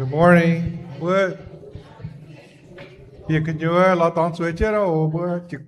Good morning. Bữa việc cái nhớ lo tón suối chết đâu bữa trực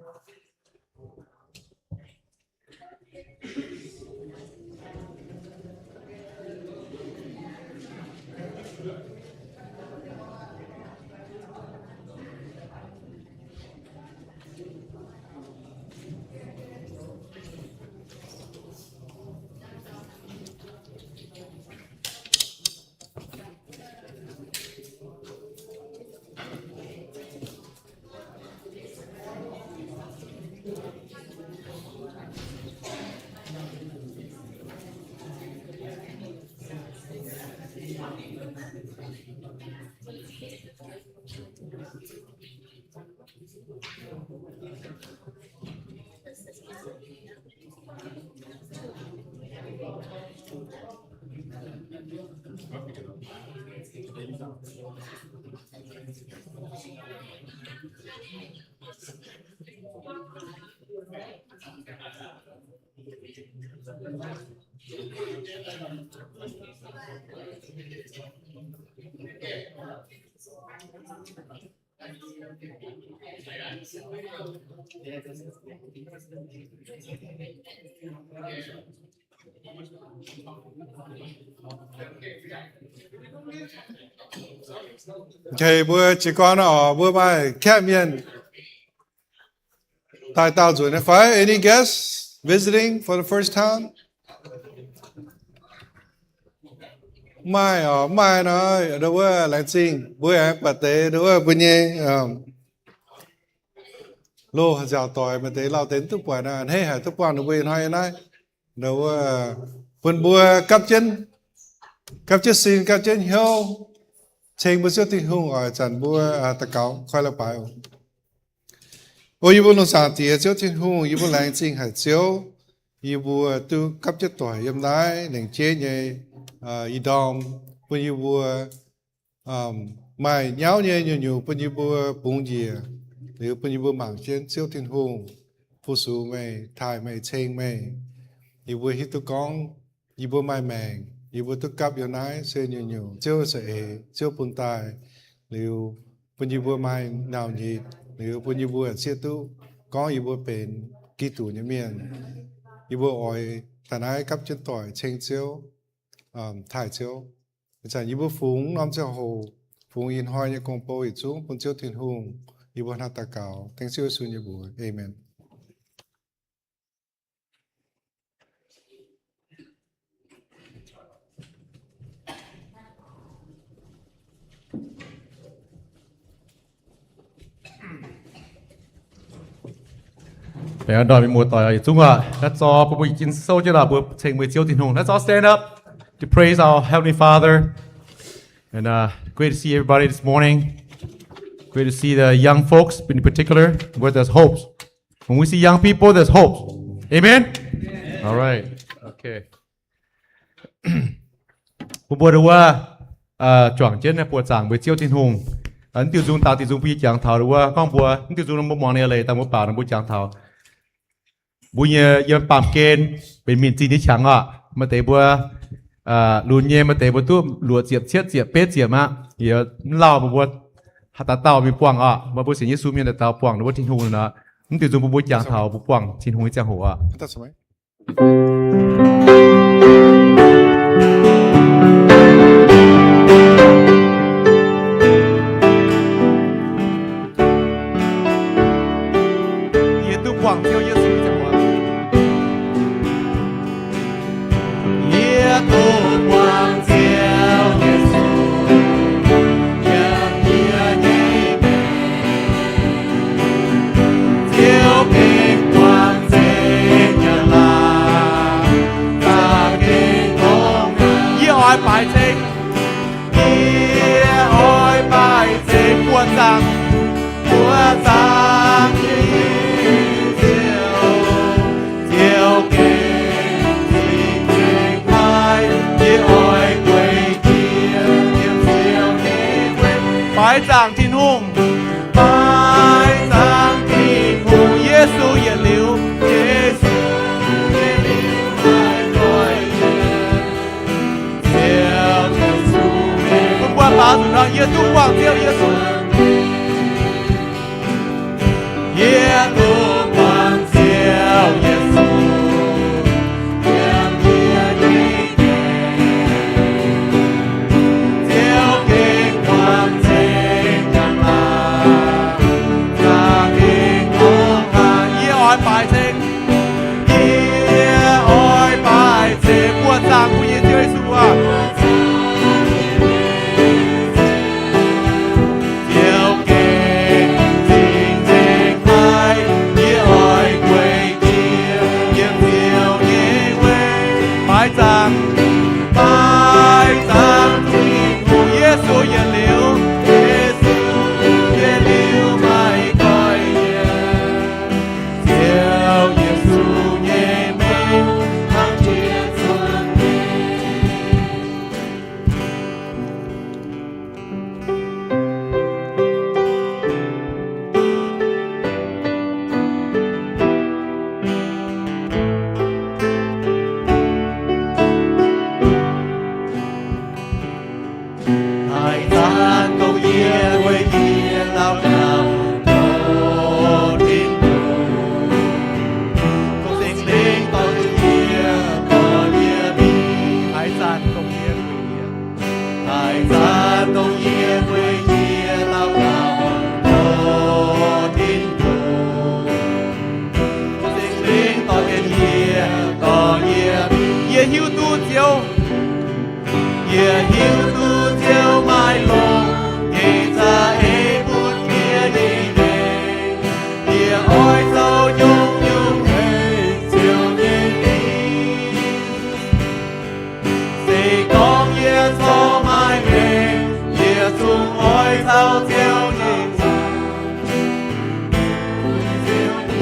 Okay, bữa chỉ có nó bữa mai cat miên tại tao rồi này phải any guests visiting for the first time? Mai nó đâu có lại xin bữa em bà tế đâu có bữa nhé lô dạo tỏi mà tế lao đến tức quả là hay hả tức quả nó bên hay này đâu phần bữa cắp chân xin cắp chân hiếu trên bữa trước thì hung ở trận bữa ta cáo khoai là bài ôi yêu bữa sáng thì trước thì hung yêu bữa lạnh xin hạt chiếu yêu bữa tu cắp chất tỏi yếm đái nền chế nhẹ yêu đom bữa yêu bữa mai nháo nhẹ nhiều bữa yêu bữa bún gì nếu bữa yêu bữa mảng trên trước thì hung phụ số mày thải mày trên mày yêu bữa hít tu con yêu bữa mai mèn yêu bữa tu cắp yêu nái xe nhiều chưa sẽ chưa bún tài nếu bữa yêu bữa mai nào nhị nếu bữa yêu bữa xe tu có yêu bữa bền kỹ tủ như miền yêu bữa ỏi thằng ai cắp chân tỏi trên chiếu thải chiếu chẳng yêu bữa phúng năm chiều hồ phúng in hoi như con bò ít xuống bún chiếu thiên hùng yêu bữa nát ta cào thank you so nhiều bữa amen. Để đòi mình một tỏi chung à, let's all bố bố chín sâu cho là bố thành 10 chiếu tin hùng. Let's all stand up to praise our Heavenly Father. And great to see everybody this morning. Great to see the young folks in particular, where there's hopes. When we see young people, there's hopes. Amen? Amen. All right. Okay. Bố bố đâu chọn trên này bố giảng 10 chiếu tin hùng. Ấn tiêu dung tạo tiêu dung vi giảng thảo đâu con bố ấn tiêu dung nó mong này lấy ta muốn bảo nó bố giảng thảo. Bố nhớ yếm bám kênเป็นมินจีนที่ฉังอ่ะมาเตะบัวลุนเย่มาเตะบัวตู้หลัวเจียบเชียดเจียบเป็ดเจียบมาเดี๋ยวเล่าบัวหัตถ์เต่ามีป่วงอ่ะมาบัวเสียงยิสูมีแต่เต่าป่วงหรือว่าทิ้งหูนะนั่นติดจงบัวจางเต่าบัวป่วงทิ้งหูจางหัวเยี่ยตู้ป่วงเที่ยวเยี่ยสูจางหัว多光照耶稣，让你的美照平光这日啦，大家同行，以愛拜正，以愛拜正，過爭的照照平。擺上天空，擺上天空，耶穌也了，耶穌也了，愛愛人，照着主名，不管把把主让耶稣忘掉耶稣，耶稣忘掉耶稣。bài trên kia ôi bài trên mua sang của Giê Giêsu à chiều kề tình tình hai kia ôi quê kia yên yêu nhé quê bài sang tình của Giêsu yên liễu Giêsu yên liễu mãi coi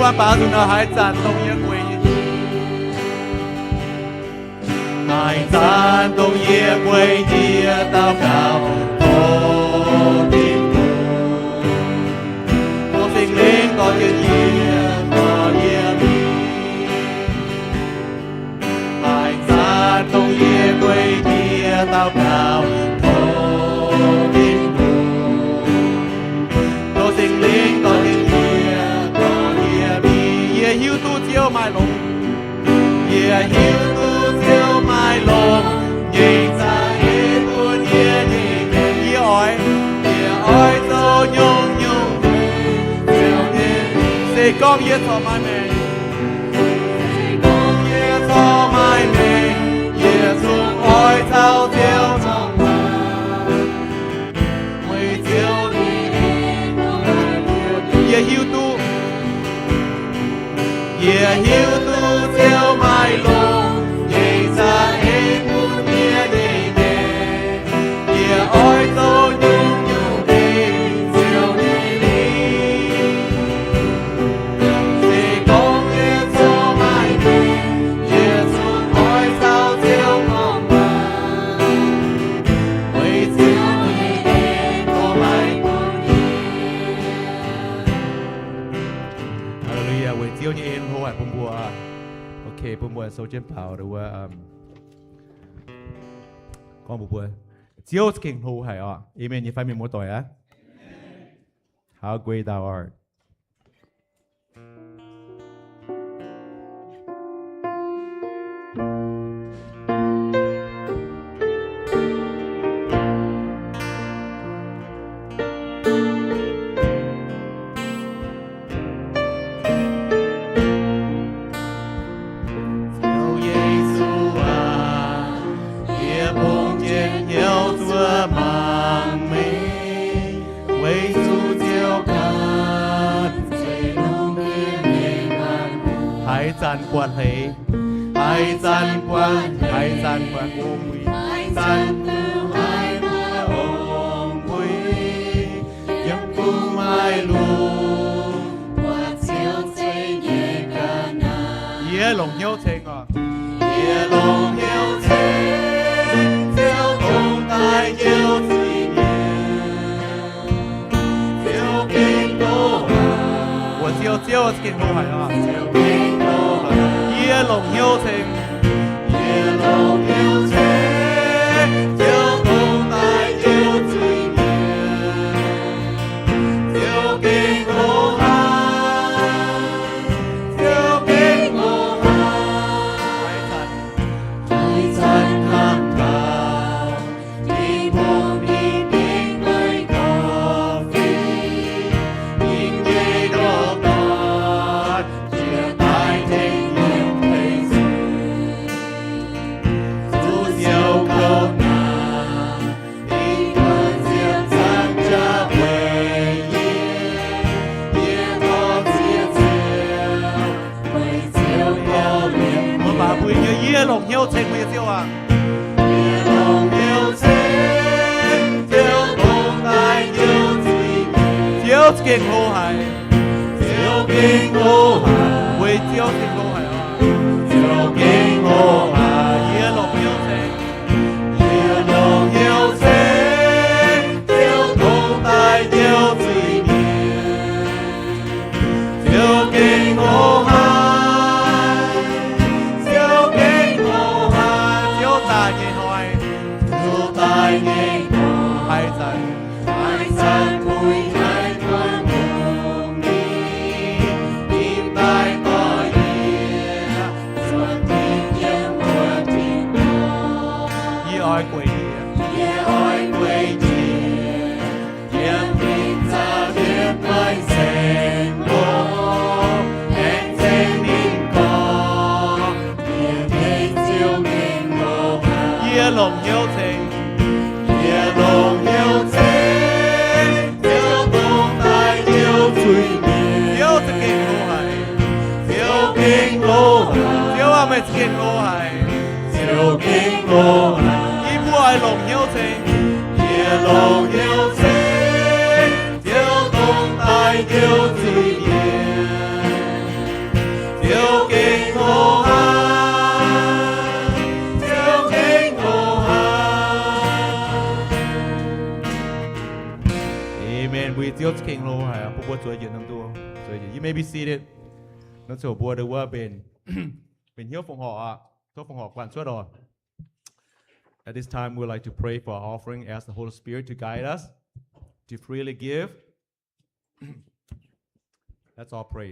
quan把主呢还赞动耶归还赞动耶归耶祷告我的主我心灵多见耶多耶你还赞动耶归耶祷告我的主我心灵多见耶hiếu tu chiếu mai lùng耶hiếu tu chiếu mai lùng nhìn ra耶buồn耶nhìn耶ỏi dâu nhung nhung sẽ con耶thọ mai mẹ con耶thọ mai mẹ耶xuống ỏi thao chiếu trong mây chiếu耶hiếu tu耶hiếu tu chiếu mai lùng nhìn ra êm buồn耶đi nè耶ỏi dâu nhung nhung đi chiếu đi đi sẽ con耶cho mai đi耶xuống ỏi sao chiếu con bà với chiếu đi em có mai buồn Hallelujah 为chiếu như em thôiผมบัวโอเคผมบัวโซเชียลเผาหรือว่าcon một buổi chiếu kinh hồ hải ạ amen như phải mình một tuổi á how great thou art Hãy quan hệ hãy quan ôm quý hãy ôm quý giấc cung mai luôn qua chiếu xây nhẹ cả na yeah lòng nhau thề à yeah lòng nhau thề chiếu cùng tai chiếu gì nhẹ chiếu kinh đô我chiếu kinh đô hải à chiếu kinh đô耶龙有情，耶龙有情，就公大有罪。招敬老海，招敬老海，为招敬老海啊，招敬老海，耶龙有情，耶龙有情，招东大招水面，招敬老海，招敬老海，招大嘅海，招大嘅海仔。海山背海關無面，點帶多嘢，昨天因我天國，以愛歸天，以愛歸天，讓天差別來成我，輕輕念過，也未照見我，夜龍有情，夜龍有情。我咪見我係，就見我係，依部係龍有情，夜龍有情，就東大就自然，就見我係，就見我係。Amen. We still king 咯，係啊，不過做嘢咁多，所以 you may be seated. นั่นจะบอกได้ว่าเป็นเหี้ยวฟงหออ่ะทั่วฟงหอกวันช่วยดอ At this time, we would like to pray for our offering, ask the Holy Spirit to guide us, to freely give. Let's all pray.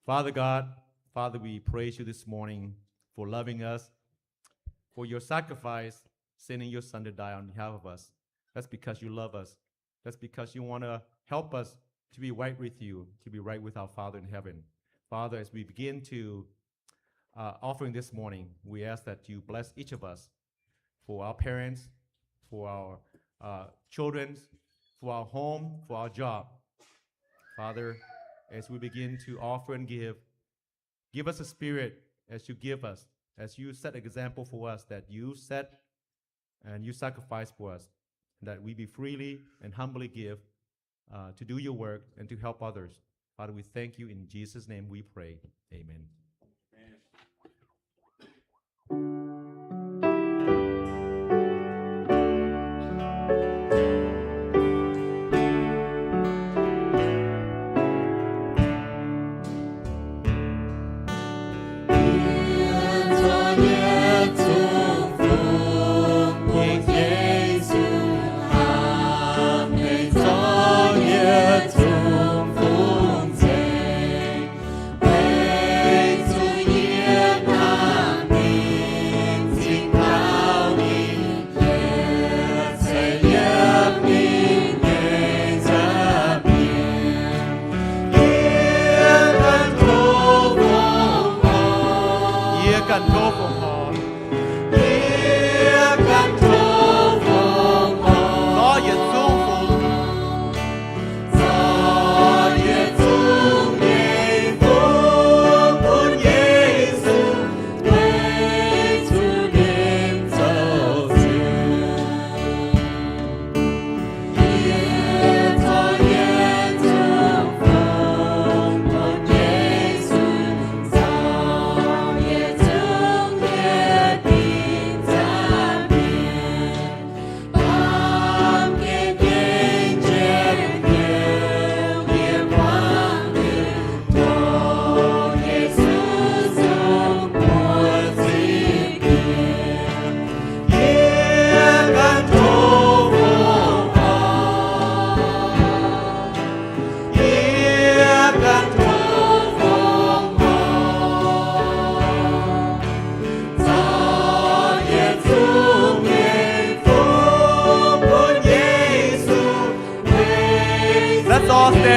Father God, Father, we praise you this morning for loving us, for your sacrifice, sending your Son to die on behalf of us. That's because you love us. That's because you want to help us to be right with you, to be right with our Father in heaven. Father, as we begin to offering this morning, we ask that you bless each of us, for our parents, for our children, for our home, for our job. Father, as we begin to offer and give us a spirit as you give us, as you set an example for us, that you set and you sacrifice for us, that we be freely and humbly give to do your work and to help others. Father, we thank you. In Jesus' name we pray. Amen.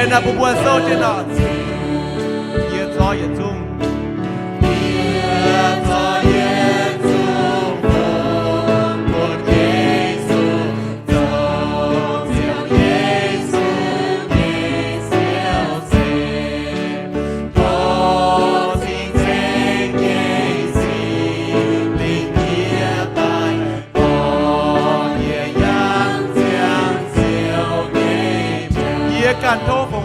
na bubuan so chenat ye to ye tung กันโทฟง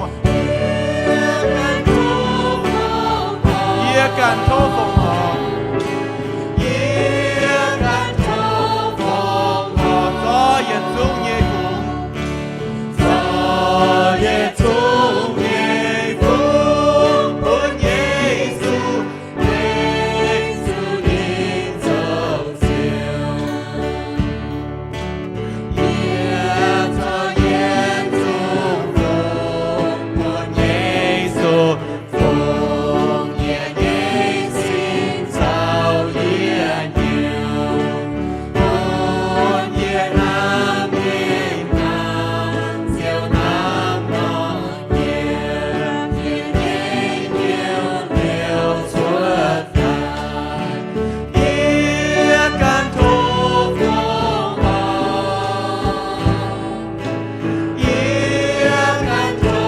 เยี่ยกันโทฟงเยี่ยกันโทฟงก็ยันจุงเย่กุงก็ยันจุงเย่กุงบุญเยซูเยซูนิจเจียวเยี่ยทอเยี่ยจุงฟงบุญเยซูฟงเยี่ยเยสินเจ้าเยี่ยนิวบุญเยี่ยน้ำเยี่ยน้ำเจียวน้ำนองเยี่ยเยี่ยเยี่ยเยี่ยวเยี่ยวชั่วตายเยี่ยกันทุกวงเยี่ยกันทุ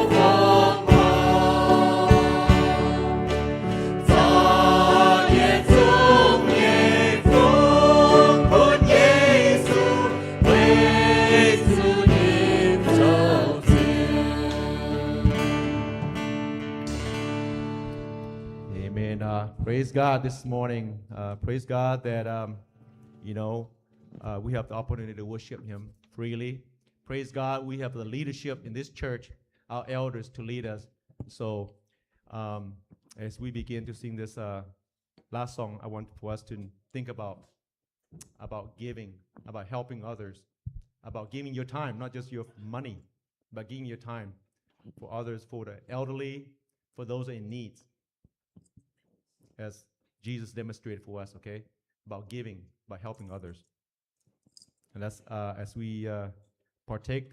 กวงจอเยี่ยจุงเยี่ยฟุงบุญเยซูเวซูนิมโจเจียว Amen. Praise God this morning. Praise God that we have the opportunity to worship Him freely. Praise God we have the leadership in this church, our elders to lead us. So as we begin to sing this last song, I want for us to think about giving, about helping others, about giving your time, not just your money, but giving your time for others, for the elderly, for those in need, as Jesus demonstrated for us, okay? About giving, by helping others. And that's as we partake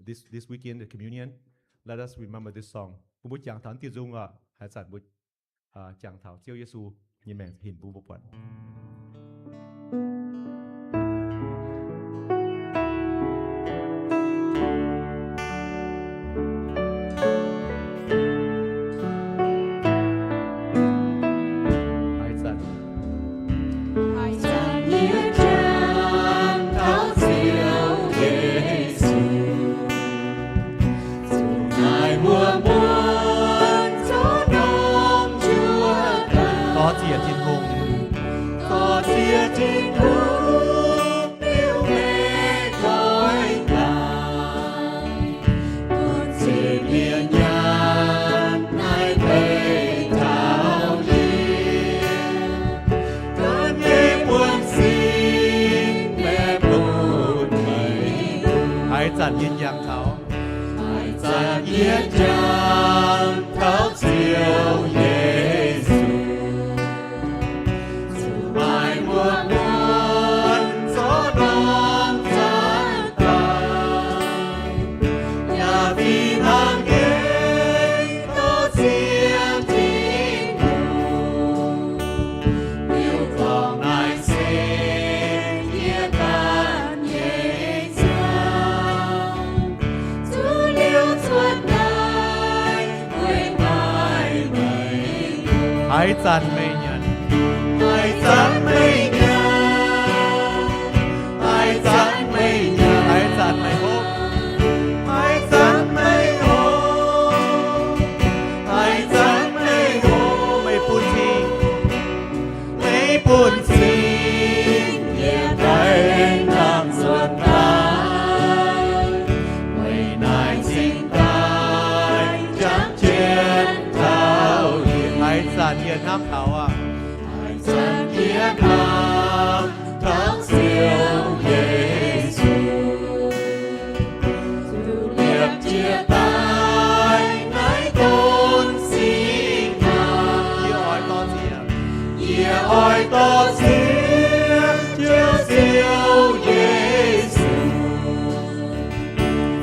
this weekend, the communion, let us remember this song. Bố chàng thánh tiêu dung hãy sẵn bố chàng thảo chiêu Giêsu nhìn mẹ hình bố bộ phận. Hãy sẵn Hãy dâng hiến trang tháo diệu Giêsu, dù ngài mùa muôn gió đông Chúa ta, có chia trên hùng có chia trên hương yêu mê khói ngài, con xin hiến nhang ngài về thảo hiến. Con nghe buồn xin mẹ buồn mây, hãy sẵn nhìn dạng thảo hãy dâng hiến trang tháo diệu Giêsu, dù mai mùa muôn gió đông gió tàn, nhà vì mang ghế có riêng chính đủ, yêu cầu ngài xin hiến ban nhẹ nhàng, dù liêu suốt đời với ngài mây. hãy sẵn mê nhận Hãy dâng mây nhà, hãy dâng mây nhà, hãy sẵn mê hốt hãy dâng mây hồ, hãy dâng mây hồ, mê phun chi mây buồn xin nhẹ tay ngang xuân lai, mây này xin tay chẳng chiến thao hiền. hãy sẵn nhìn nam thảo Hãy dâng hiến nam tháo diệu Giêsu, dù liệp chia tay ngài tôn xin ngài, oi to chia nhẹ oi to xin chiếu diệu Giêsu,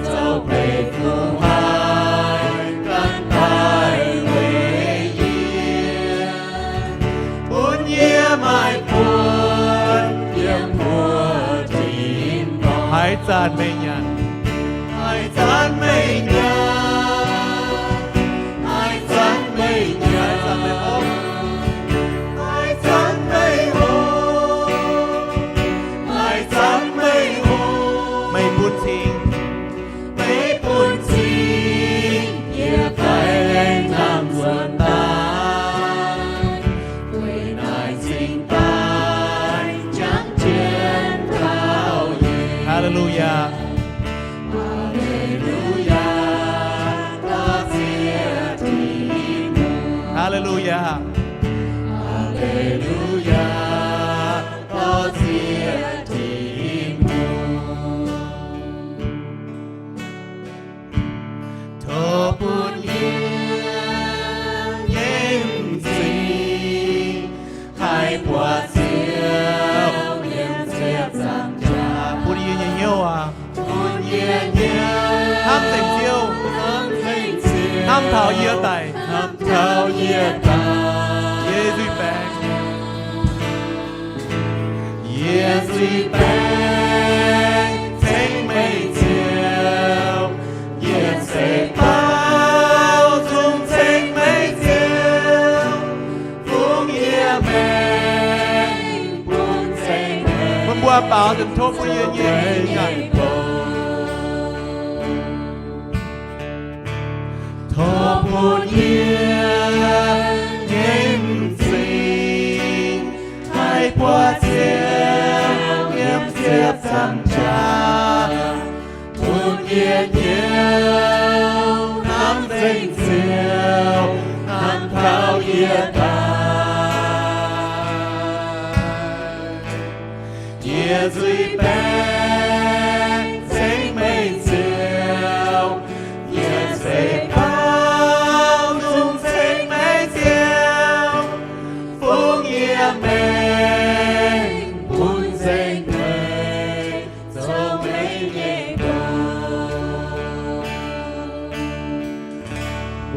dẫu bề phù hai căn tài huệ yên, buồn nhia mãi buồn yếm mùa chín đỏ. hãy sẵn mê nhận Hãy dâng mây nhà, hãy dâng mây nhà, hãy sẵn mê hốt hãy dâng mây hồ, hãy dâng mây hồ, mê phun chi Hallelujah. 哈利路亚，多谢题目， Hallelujah. 哈利路亚，多谢题目。托不言言情，海波照颜色涨价， Bố đi nhiều nhiều à. 不言言 Ham tình yêu. 他们情。 Ham thảo yêu tài. 南头也大， 耶稣白. 也最白，最美酒，也最饱，中最美酒，风也美，风最美， Mình bùa bảo tình thốt bố nhiều nhiều nhiều. 托不言言情，海波照颜色涨价，不也有南北照，南头也大，也最白，最美酒，也最饱。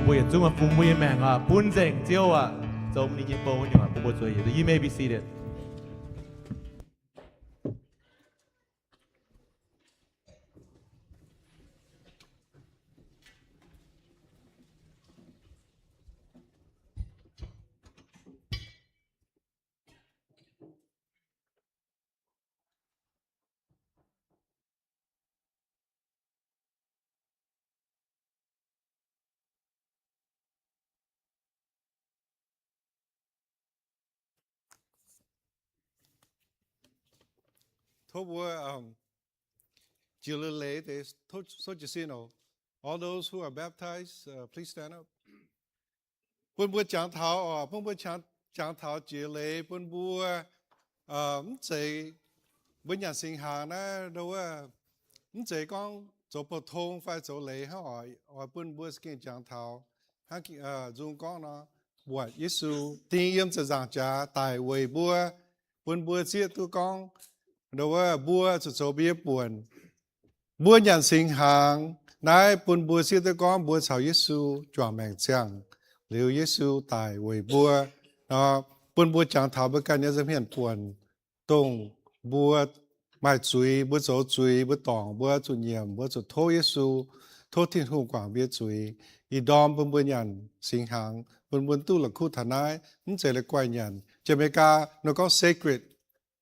Bố hiện dung mà phùng mùi mẹng à. Bún dành chiêu à. Giống ní nhịp bố nhiều à. Bố rồi. You may be seated. Thôi bữa chiều lễ thì thôi so chỉ xin nào. All those who are baptized, please stand up. Bữa bữa chẳng thảo, bữa chẳng thảo chiều lễ, bữa chạy bữa nhà sinh hàng na đâu chạy con chỗ phổ thông phải chỗ lễ ha ở bữa skin chẳng thảo, ha dùng con nó buat Giêsu tin yếm sẽ giảng trả tại quầy bữa chia tu con. Đâu bùa cho bia buồn bùa nhận sinh hàng nãy bùa xưa tới con bùa chào Giêsu chọn mèn chẳng liều Giêsu tại quầy bùa nó bùa chẳng thảo bữa cái nhớ dâm hiện buồn tung bùa mai chuối bùa chỗ chuối bùa tòng bùa chủ nhiệm bùa chỗ thô Giêsu thô thiên hùng quảng bia chuối y đom bùa nhận sinh hàng bùa tu là khu thần ái nó chỉ là quay nhận Jamaica nó có sacred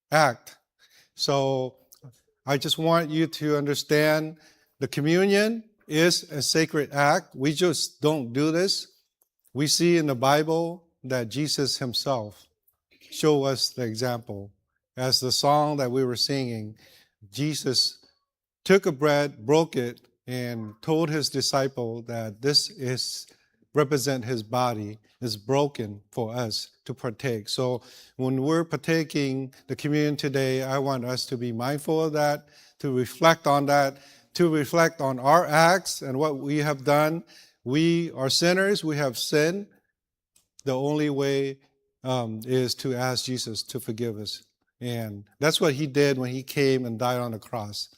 act. So I just want you to understand the communion is a sacred act. We just don't do this. We see in the Bible that Jesus himself showed us the example. As the song that we were singing, Jesus took a bread, broke it, and told his disciple that this is represent his body is broken for us to partake. So when we're partaking the communion today, I want us to be mindful of that, to reflect on that, to reflect on our acts and what we have done. We are sinners, we have sinned. The only way is to ask Jesus to forgive us. And that's what he did when he came and died on the cross.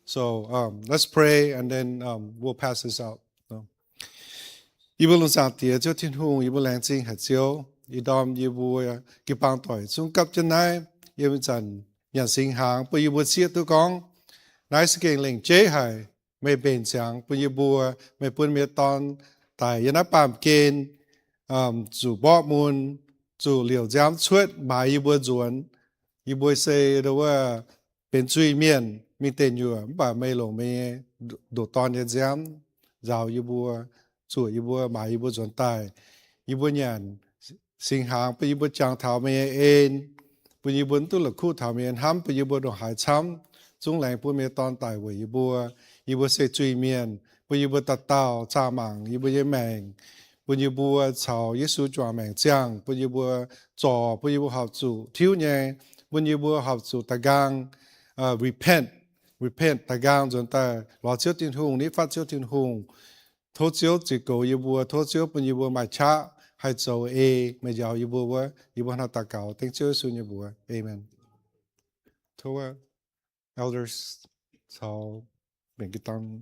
So let's pray and then we'll pass this out. Ý bố luôn sáng tía cho thiên hùng, ý bố lãng chính hạt chiếu, ý đom ý bố kì bang tỏi xung cấp chân này, ý bố dần nhận sinh hàng, bố ý bố xiết tu con, nái sự kiện lệnh chế hải, mê bền chẳng, bố ý bố mê bún mê tòn, tại ý nắp bàm kênh, dù bó môn, dù liều giám chuốt, mà ý bố duẩn, ý bố xây đâu bên truy miền, mình tên nhựa, bà mê lỗ mê đổ tòn như giám, rào ý bố, chủ ý bố mà ý bố dọn tài, ý bố nhận sinh hàng, ý bố chẳng thảo mê ên, ý bố tu lực khu thảo mê hâm, ý bố đồ hải chăm, chúng lại bùa mẹ tòn tại với bùa sẽ truy miền bùa tạt tao cha mạng bùa mèn bùa chào Giêsu chùa mèn giang bùa trò bùa học chủ thiếu nhẹ bùa học chủ ta gang repent ta gang chúng ta lo chiếu tin hùng ní phát chiếu tin hùng thốt chiếu chỉ cầu bùa thốt chiếu bùa mai cha hay châu mày giàu bùa nó ta cầu tiếng chúa Giêsu bùa amen thôi elders sau mình cái tăng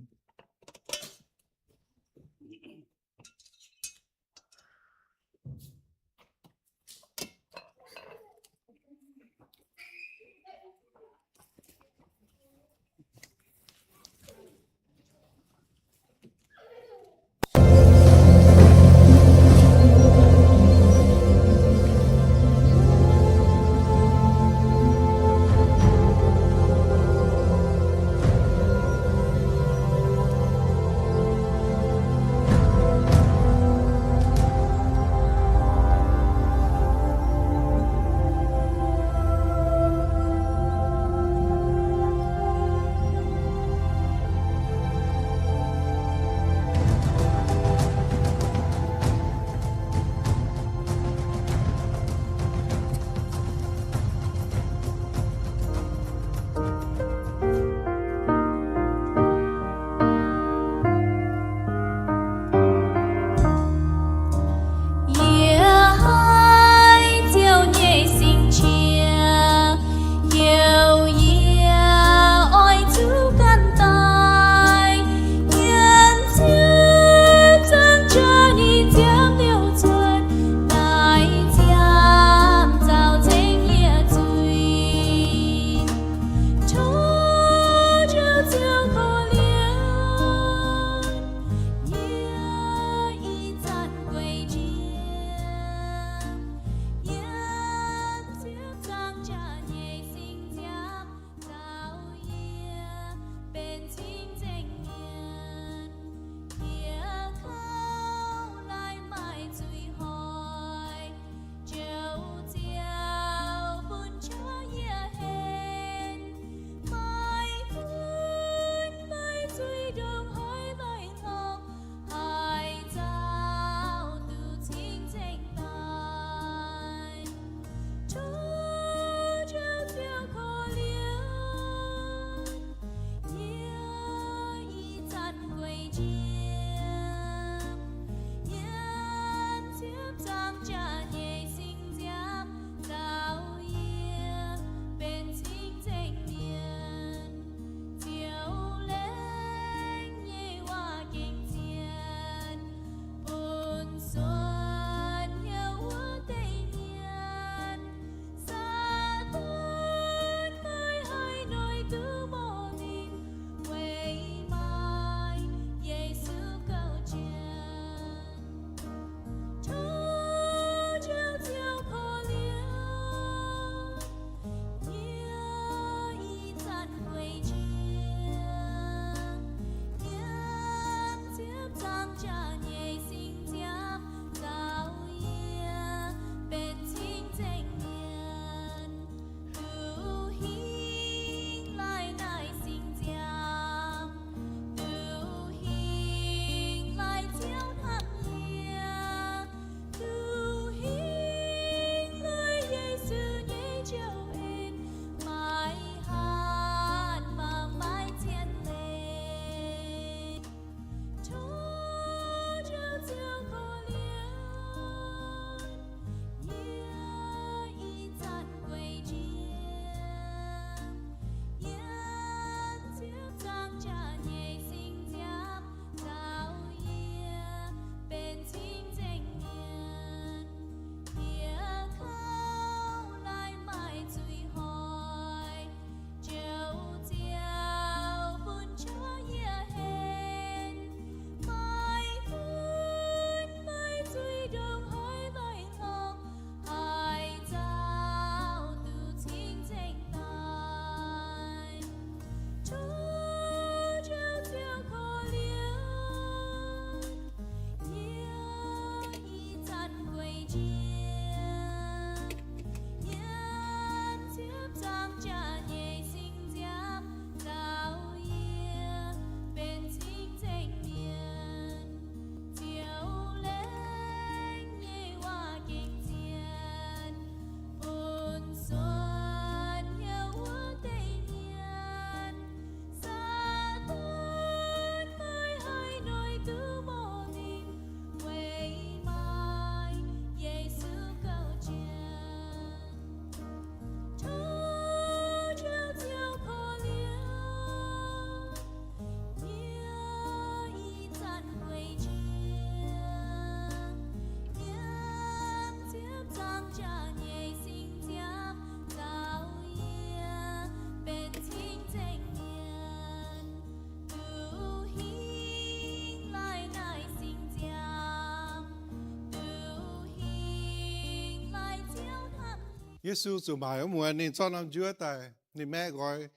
Giêsu chủ bài ở mùa nên cho năm Chúa tại nên mẹ gọi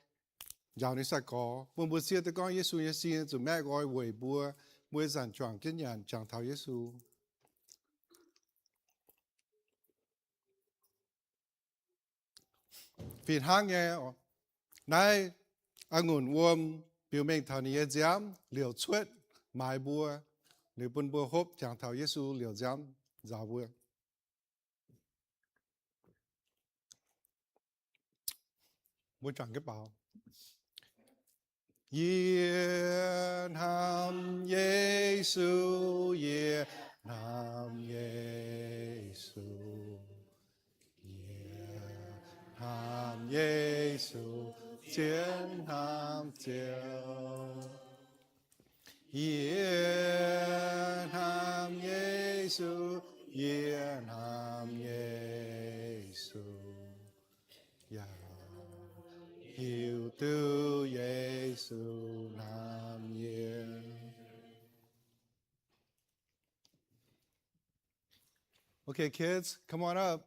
giàu nên sẽ có buồn buồn xưa tới con Giêsu như xin chủ mẹ gọi quỷ bùa mua giàn choàng kiến nhàn chẳng thảo Giêsu phiền hang nghe này anh ngôn uom biểu mình thằng này dám liều chuết mai bùa liều buồn bùa hốp chẳng thảo Giêsu liều dám giàu bùa muốn chọn cái bảo Yên ham Giêsu Yên ham Giêsu Yên ham Giêsu chiến ham chiều Yên ham Giêsu Yên ham Giêsu Yêu tư Giêsu nam yên. Okay, kids, come on up.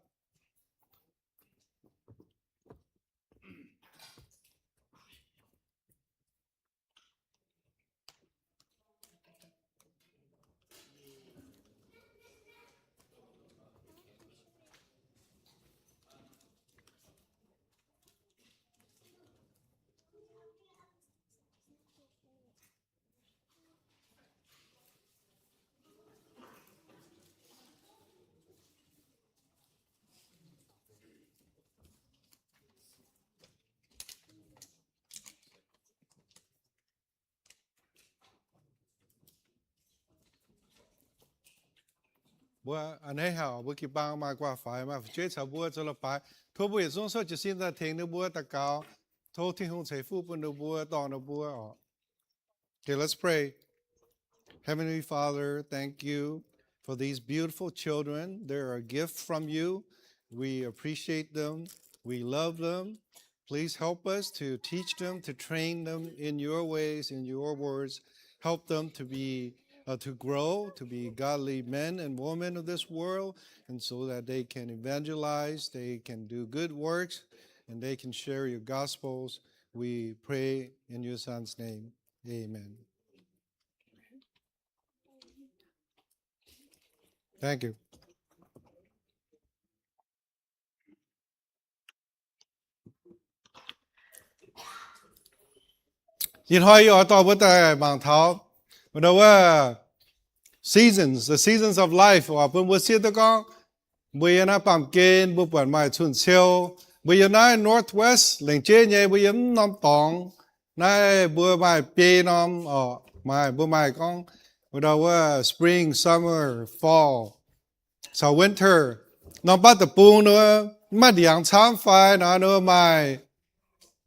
Bữa anh ấy hảo bữa kịp bao mà qua phải mà chơi chào bữa cho là phải thôi bữa xuống số chỉ xin ta thiền nữa bữa ta cao thôi thiên hùng chế phu bữa nữa bữa tòn nữa bữa Okay, let's pray. Heavenly Father, thank you for these beautiful children. They're a gift from you. We appreciate them. We love them. Please help us to teach them, to train them in your ways, in your words. Help them to be to grow, to be godly men and women of this world, and so that they can evangelize, they can do good works, and they can share your gospels. We pray in your Son's name. Amen. Thank you. Nhìn hỏi ở tàu bữa tại bảng tháo, mà đâu seasons, the seasons of life, or bữa xưa tôi có, bữa na bám kên, bữa bận mai chuồn siêu, bữa na northwest, lệnh chế nhé, bữa nam tòng, nay bữa mai bê nam, mai bữa mai con, bữa đâu spring, summer, fall, so winter, nó bắt tập buông nữa, mà điện tham phai nó nữa mai.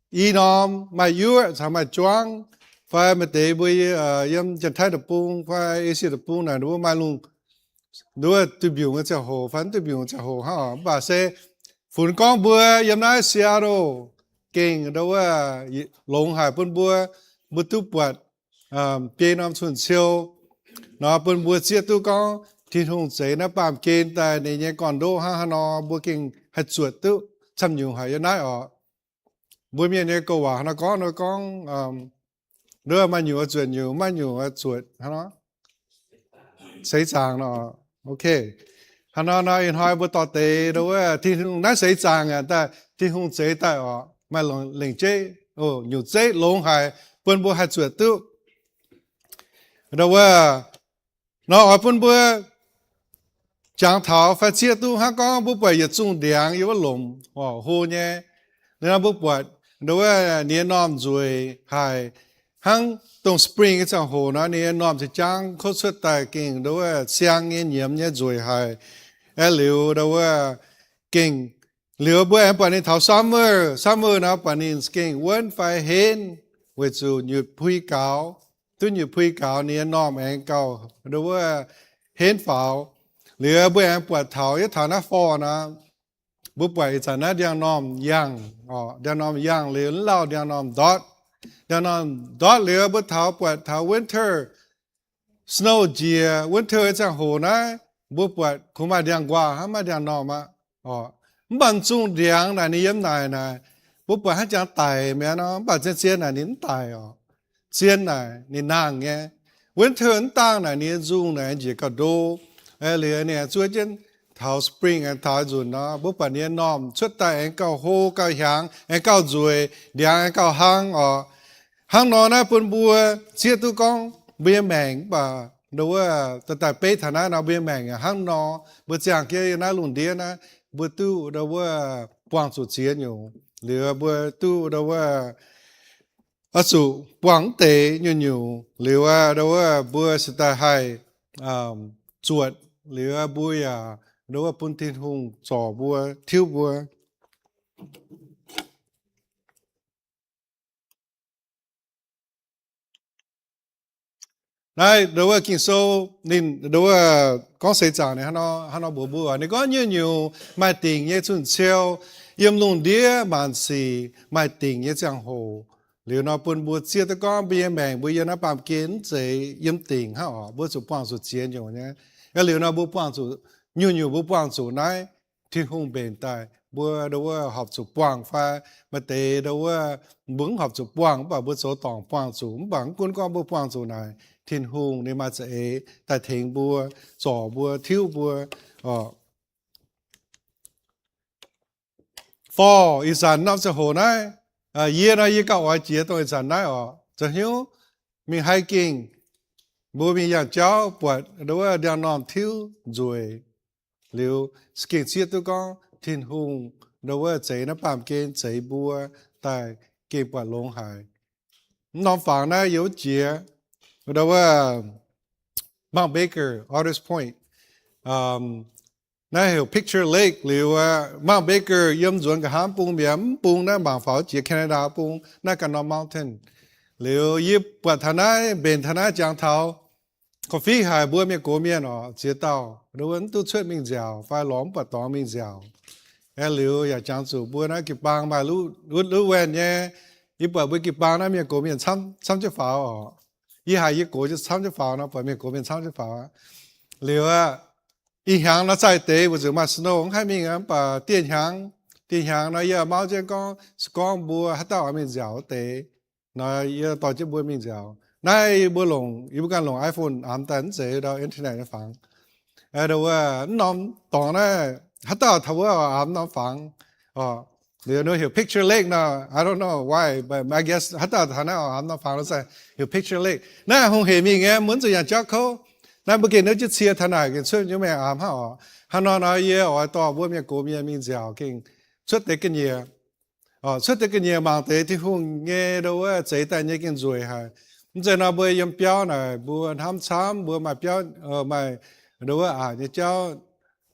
Y nom mai yu sa mai chuang phải mà tế bây yếm chân thái tập bung phải ý sĩ tập bung này đúng mai luôn đúng tôi biểu người chào hồ phán tôi biểu người chào hồ ha bà sẽ phun con bữa yếm nói Seattle kinh đâu lồng hải bún bữa bữa tu bật bê nam xuân siêu nó bún bữa chia tu con thì hùng giấy nó bám kên tại này nhé còn đâu ha nó bữa kinh hạt chuột tu chăm nhiều hải yếm nói bữa miền này câu nó có đưa mà nhiều chuyện nhiều mà nhiều chuyện nó sấy chàng nó ok nó in hai bữa tọt tê đâu thì nó sấy chàng ta thì không sấy tại mà lệnh chế nhiều chế lông hải bữa bữa hai chuyện tu đâu nó ở bữa chẳng thảo phải chia tu ha có bữa bảy giờ trung điện yêu lồng hồ nhé nên bữa bảy đâu niên nom rồi hay hăng tông spring cái trong hồ nó niên nom thì chẳng có xuất tài kinh đâu xiang niên nhiễm nhé rồi hay liu đâu kinh liu bữa em bảo nên thảo summer nó bảo nên kinh vẫn phải hên với chủ nhật phui cáo tu nhật phui cáo niên nom em cáo đâu hên pháo liu bữa em bảo thảo cái thảo nó phò nó bữa bảy giờ nó đang nom yang liền lao đang nom dot liền bữa thảo winter snow year winter chẳng hồ nó bữa bảy cũng mà đang qua mà đang nom bạn chung riêng là ni yếm này này bố bà hát chẳng tài mẹ nó bà chân chiên là nín tài ở chiên này nín nàng nghe when thường tăng này nín dung này chỉ có đô lìa nè chúa chân thảo spring and thảo dùn nó bố bà nín nòm xuất tài anh cao hô cao hàng anh cao ruồi điang anh cao hang ở hang nó na bún bùa chia tu con bia mèn bà đâu tại bê thằng nó bia mèn hang nó bữa chàng kia nó lùn đĩa nó bữa tu đâu quang số chia nhiều lừa bữa tu đâu ở số quang tế nhiều nhiều lừa đâu bữa sẽ ta hay chuột lừa bữa đâu bún thiên hùng trò bữa thiếu bữa này đâu kinh số nên đâu có sẽ trả này hắn nó bùa bùa này có nhiều mai tiền như chuẩn chiêu yếm lùng đĩa bản xì mai tiền như giang hồ liệu nó bùn bùa chia tới con bây giờ mình bây giờ nó làm kiến chế yếm tiền ha ở bùa số quan số chiến nhiều nhé cái liệu nó bùa quan số nhiều bùa quan số này thì không bền tài bùa đâu học số quan pha mà tệ đâu bứng học số quan bảo bùa số tổng quan số bằng quân con bùa quan số này thiên hùng nên mà sẽ tại thiên bùa giỏ bùa thiếu bùa for is an năm sẽ hồ này year này year cao ở chia tôi sản này cho hiểu mình hiking bùa mình nhà cháu bùa đâu đang nằm thiếu rồi liệu skin chia tôi con thiên hùng đâu chạy nó bám kên chạy bùa tại kên bùa long hải nằm phẳng này yếu chia đâu Mount Baker, Artist Point. Nãy hiểu Picture Lake, liệu Mount Baker yếm chuẩn cả hãm bùng biếm bùng nãy bằng pháo chỉ Canada bùng nãy cả North Mountain. Liệu yếm bật thằng này bên thằng này giang thảo, coffee hải bữa miếng cố miếng nó chế tàu, đâu vẫn tu xuất mình dẻo, phải lõm bật tỏ mình dẻo. Liệu ya giang chủ bữa nãy kịp bang mà lú quen nhé, yếm bật bữa kịp bang nãy miếng cố miếng chăm chế pháo一下一個就參咗法啦，外面嗰邊參咗法啊。了一響那在地，或者嘛是那種海面啊，把電響那也冇只講是講不，還到外面找地，那也到這邊面找，那也不弄，也不敢弄 iPhone 啱等這到 Internet 房，到弄當呢，還到頭啱弄房哦。You know, you picture lake now. I don't know why, but I guess hata thana I'm not found say you picture lake. Na hong he mi nghe muốn cho cho ko. Na bu ke no chi chia thana ke chue như mẹ am ha. Ha no na ye o to bu mi ko mi mi jiao king. Xuất te ke ye. Xuất te ke ye mang te ti hong nghe đâu zai tai ye ken zui ha. Zai na bu yam piao na bu ham cham bu ma piao ma đâu ye chao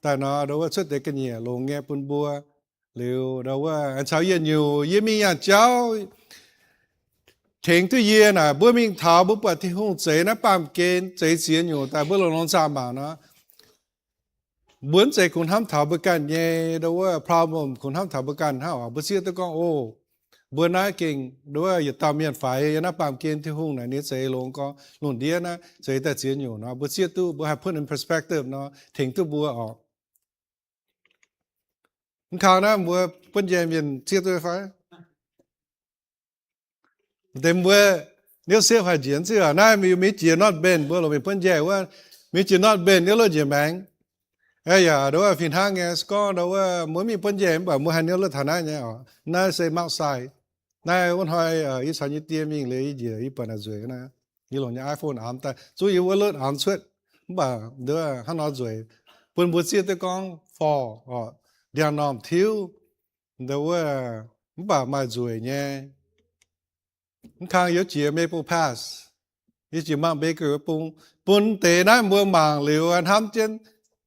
ta na đâu xuất te ke ye lo nghe pun bua. Liệu đâu anh cháu yên nhiều yên mình nhà cháu thỉnh tu yên à bữa mình tháo bữa bữa thì không chế nó bám kén chế chiến nhiều tại bữa lâu xa mà nó muốn chế cũng ham tháo bữa can nhé đâu problem cũng ham tháo bữa can ha bữa xưa tôi con ô bữa nay kinh đâu giờ tao miền phải nó bám kén thì không này nếu chế luôn có luôn điên á chế tại chiến nhiều nó bữa xưa tu bữa put in perspective nó thỉnh tu bữa khảo na mua bên nhà mình chia tôi phải, để mua nếu xếp phải chiến chứ na mình chia not bên bữa rồi mình bên nhàว่าmình chia not bên nếu lo chia mang, giờ đó phiền hàng nghe có đó mới mình bên nhà bảo mua hàng nếu lo thằng này nhá, na say outside, na vẫn hỏi ít sản nhất tiền mình lấy gì ít bận là rồi na, như là nhà iPhone ám ta,所以我了ám suốt, bảo đó hắn nói rồi, bên bữa chia tôi con for Điang nòm thiếu, đâu bà mai rồi nhé. Khang yếu chỉ Maple Pass, yếu chỉ Mount Baker bún tế nãy mua mảng liệu anh ham chân,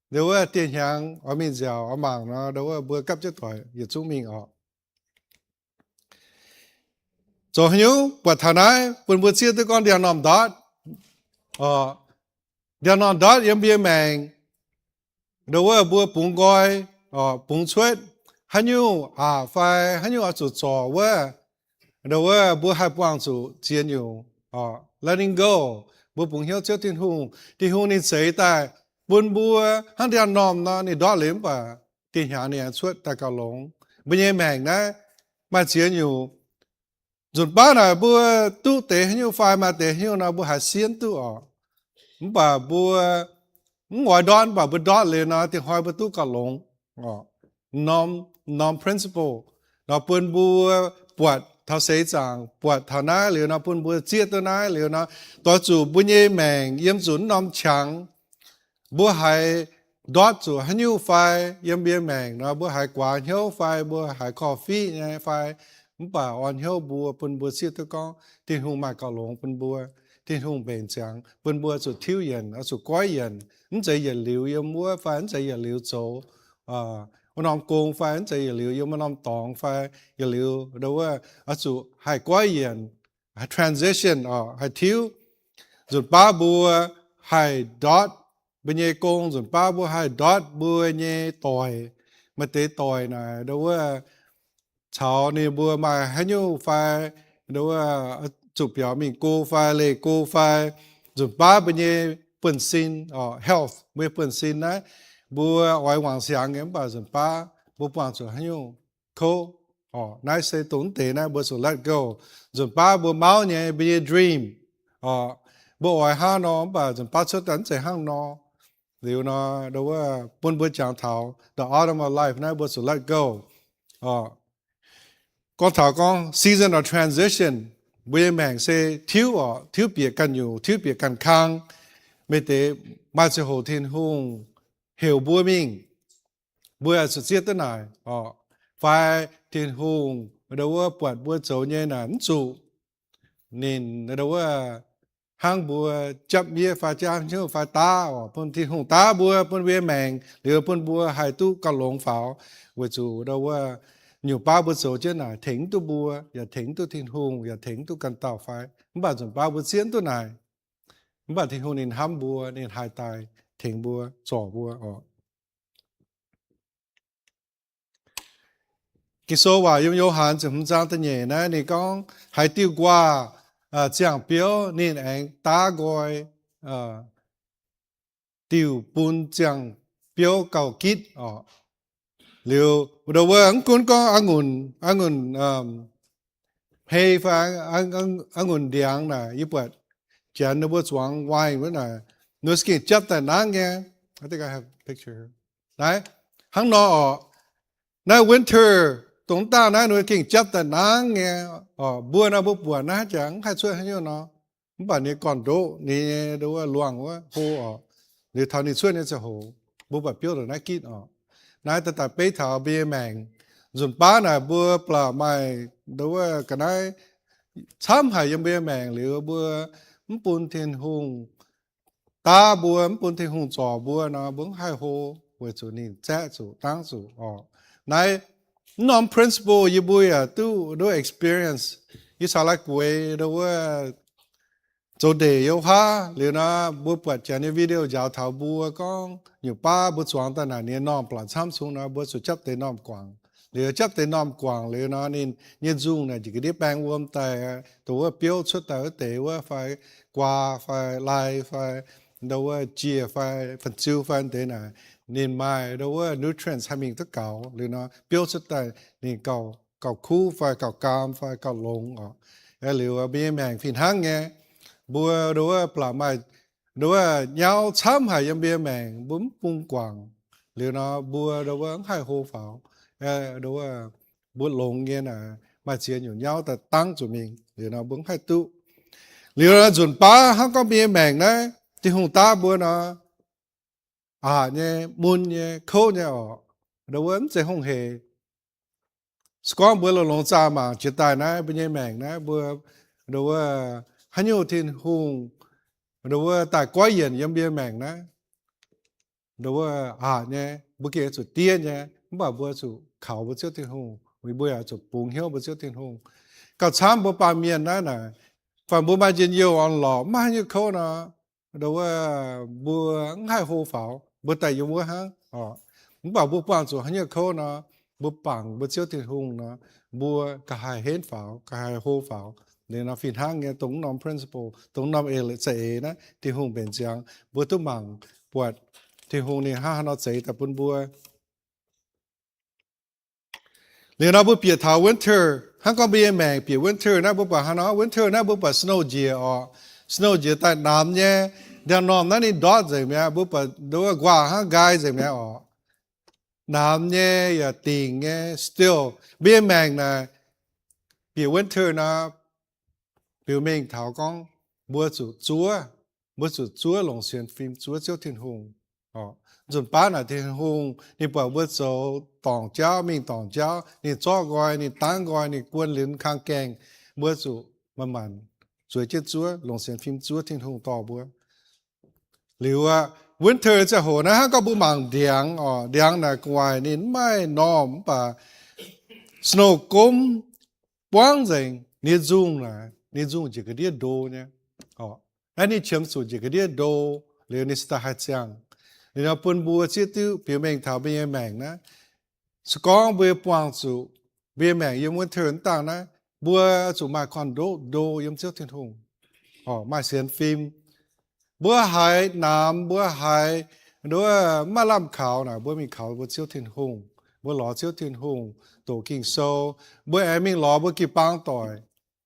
đâu tiền hàng ở mình giàu ở mảng nó đâu bữa cấp chất thoại, yếu chúng mình ở. Cho hiếu, bữa thằng này bún bữa chia tới con điang nòm đót, điang nòm đót yếm bia mèn, đâu bữa bún gói. Bùng chuột, hắn yêu phải hắn yêu chủ trò vợ, đâu bữa hai bang chủ chiến nhiều, letting go, bữa bùng hiếu cho thiên hùng nên xây tại bún bữa hắn đi ăn nòm nó nên đó liếm bà kinh nhà này suốt ta cao lông bây giờ mèn nè mà chia nhiều rồi ba là bữa tu tế nhiều phai mà tế nhiều là bữa hạt xiên tu ở bà bữa ngoài đón bà bữa đón lên nó thì hỏi bữa tu cao lông nom principle nó bữa bữa bữa thao xây chẳng bữa thao ná liền nó bữa chiaตัวná liền nóตัวchủ bữa nhẹ mèn yếm chủ nom chẳng bữa hay đót chủ hay nhiều phai yếm bia mèn nó bữa hay quả nhiều phai bữa hay coffee này phai bà on hiếu bùa bún bùa siết tôi con tiền hùng mà cào lồng bún bùa tiền hùng bền chẳng bún bùa sự thiếu yên ở sự quái yên anh chạy yên liều yên mua phải anh chạy yên liều chỗ anh làm công phải anh chạy yên liều yên mà làm tòng phải yên liều đâu ở sự hay quái yên hay transition hay thiếu rồi ba bùa hay dot bên nhẹ công rồi ba bùa hay dot bùa nhẹ tỏi mà tế tỏi này đâu cháu này bữa mà hay nhiều phải đâu chụp biểu mình cô phải lệ cô phải rồi ba bên nhé bận xin health mới bận xin đấy bữa ngoài hoàng sáng em bảo rồi ba bữa hoàng rồi hay nhiều cô nãy sẽ tốn tiền nãy bữa rồi let go rồi ba bữa máu nhé bên nhé dream bữa ngoài ha nó bảo rồi ba xuất đánh sẽ hang nó liệu nó đâu bữa bữa chẳng thảo the autumn of life nãy bữa rồi let go con thảo con season of transition bây mèn sẽ thiếu biệt căn nhiều thiếu biệt căn khang mấy tế mà sẽ hồ thiên hùng hiểu bùa mình bùa sự giết tới này phải thiên hùng đâu bọt bùa chỗ như là chủ nên đâu hang bùa chấp bia phải trang chứ phải ta bùn thiên hùng ta bùa bùn bây mèn liệu bùn bùa hai tu cả lồng pháo với chủ đâu nhiều ba bữa số chứ này thỉnh tu bùa, giờ thỉnh tu thiên hùng, giờ thỉnh tu cần tàu phải, bà dùng ba bữa xiên tu này, bà thiên hùng nên ham bùa nên hai tài thỉnh bùa, trò bùa cái số và yêu hàn chỉ không trang tên nhẹ này, này con hai tiêu qua, giảng biểu nên anh ta gọi tiêu bún giảng biểu cầu kít liệu đầu anh cũng có anh ngôn hay phải anh ngôn điang này như vậy chán nó bớt xuống wine với này nó skin chấp tại nang nghe I think I have a picture here đấy hắn nó này winter tổng ta này nó skin chấp tại nang nghe bữa nào bữa nào chẳng hay chơi hay nhiều nó bạn này còn đỗ này đâu luang quá hồ để thằng này chơi này sẽ hồ bữa bữa biểu rồi này kít nãy ta tập bế thảo bia mèn dùng ba này bữa bờ mày đâu cái này sắm hay dùng bia mèn liệu bữa bún thiên hùng ta bữa bún thiên hùng trò bữa nó bún hai hồ với chủ nín chết chủ tăng chủ nãy non principle như bữa tu do experience như sao lại quay đâu chỗ để yêu ha liệu nó bữa bật trên những video giáo thảo bữa con nhiều ba bữa xuống ta này nên nom plan tham xuống nó bữa số chấp tới nom quảng liệu chấp tới nom quảng liệu nó nên nhân dung này chỉ cái điệp bang uom tại tổ biểu xuất tới tế phải qua phải lại phải đâu chia phải phần chiếu phải thế này nên mai đâu nutrients hay mình tất cả liệu nó biểu xuất tới nên cầu khu phải cầu cam phải cầu lông liệu bây giờ phiền hăng nghe bữa đó là mai đó nhau chăm hay em bia mèn bún bung quàng liệu nó bữa đó hai hồ pháo đó bữa lồng nghe là mà chia nhiều nhau ta tăng cho mình liệu nó bún hai tu liệu nó chuẩn ba hắn có bia mèn đấy thì hùng ta bữa nó nhé muôn nhé khô nhé đó vẫn sẽ không hề con bữa là lồng xa mà chỉ tài này bia mèn này bữa đó hay nhiều thiên hùng đâu tại quá yên yếm bia mèn đó đâu nhé bữa kia chủ tiên nhé bảo bữa chủ khảo bữa trước thiên hùng vì bữa chủ bùng hiếu bữa trước thiên hùng cả sáng bữa ba miền đó nè phần bữa mai trên nhiều on lò mai như khâu nó đâu bữa hai hồ pháo bữa tại dùng bữa hả bảo bữa bằng chủ hay như khâu nó bữa bằng bữa trước thiên hùng nó bữa cả hai hết pháo cả hai hồ pháo nên nó phiền hang nghe tổng nom principle tổng nom sẽ đó thì hùng bền chẳng bữa tôi mảng bột thì hùng này ha nó sẽ tập bún bùa liền nó bữa bịa thảo winter hắn có bịa mèn bịa winter nó bữa bà hắn nó winter nó bữa bà snow year tại nam nhé đàn nòm nó đi đót rồi mẹ bữa bà đôi qua hắn gai rồi mẹ nam nhé ya tiền nhé still bịa mèn là bịa winter nó biểu mình thảo con bữa chủ chúa lồng xuyên phim chúa chiếu thiên hùng dùn bá là thiên hùng ni bảo bữa số tòng cháu mình tòng cháu ni cho gọi ni tán gọi ni quân lính khang keng bữa chủ mà mặn chúa chết chúa lồng xuyên phim chúa thiên hùng to bữa liệu winter จะโหนะฮะก็บุมังเดียงเดียงน่ะกวายนี่ไม่นอมป่า snow กุมป้วงเจงนี่จุงนะนี่จุงจะกระเดียดโดเนี่ยอันนี้เชื่อมสู่จะกระเดียดโดเรียนนิสตาหัดจังนี่เราปุ่นบัวเชื่อติ้วเปียวแมงเท้าเปียวแมงนะสกองบัวป้วงสู่เปียวแมงยังวันเถินต่างนะบัวสู่มาคอนโดยังเจ้าเทียนหงมาเสียนฟิล์มบัวหายน้ำบัวหายด้วยมาล่ำขาวนะบัวมีขาวบัวเชี่ยวเทียนหงบัวหล่อเชี่ยวเทียนหงตัวกิ่งโซบัวแอมิงหล่อบัวกี่ปังต่อย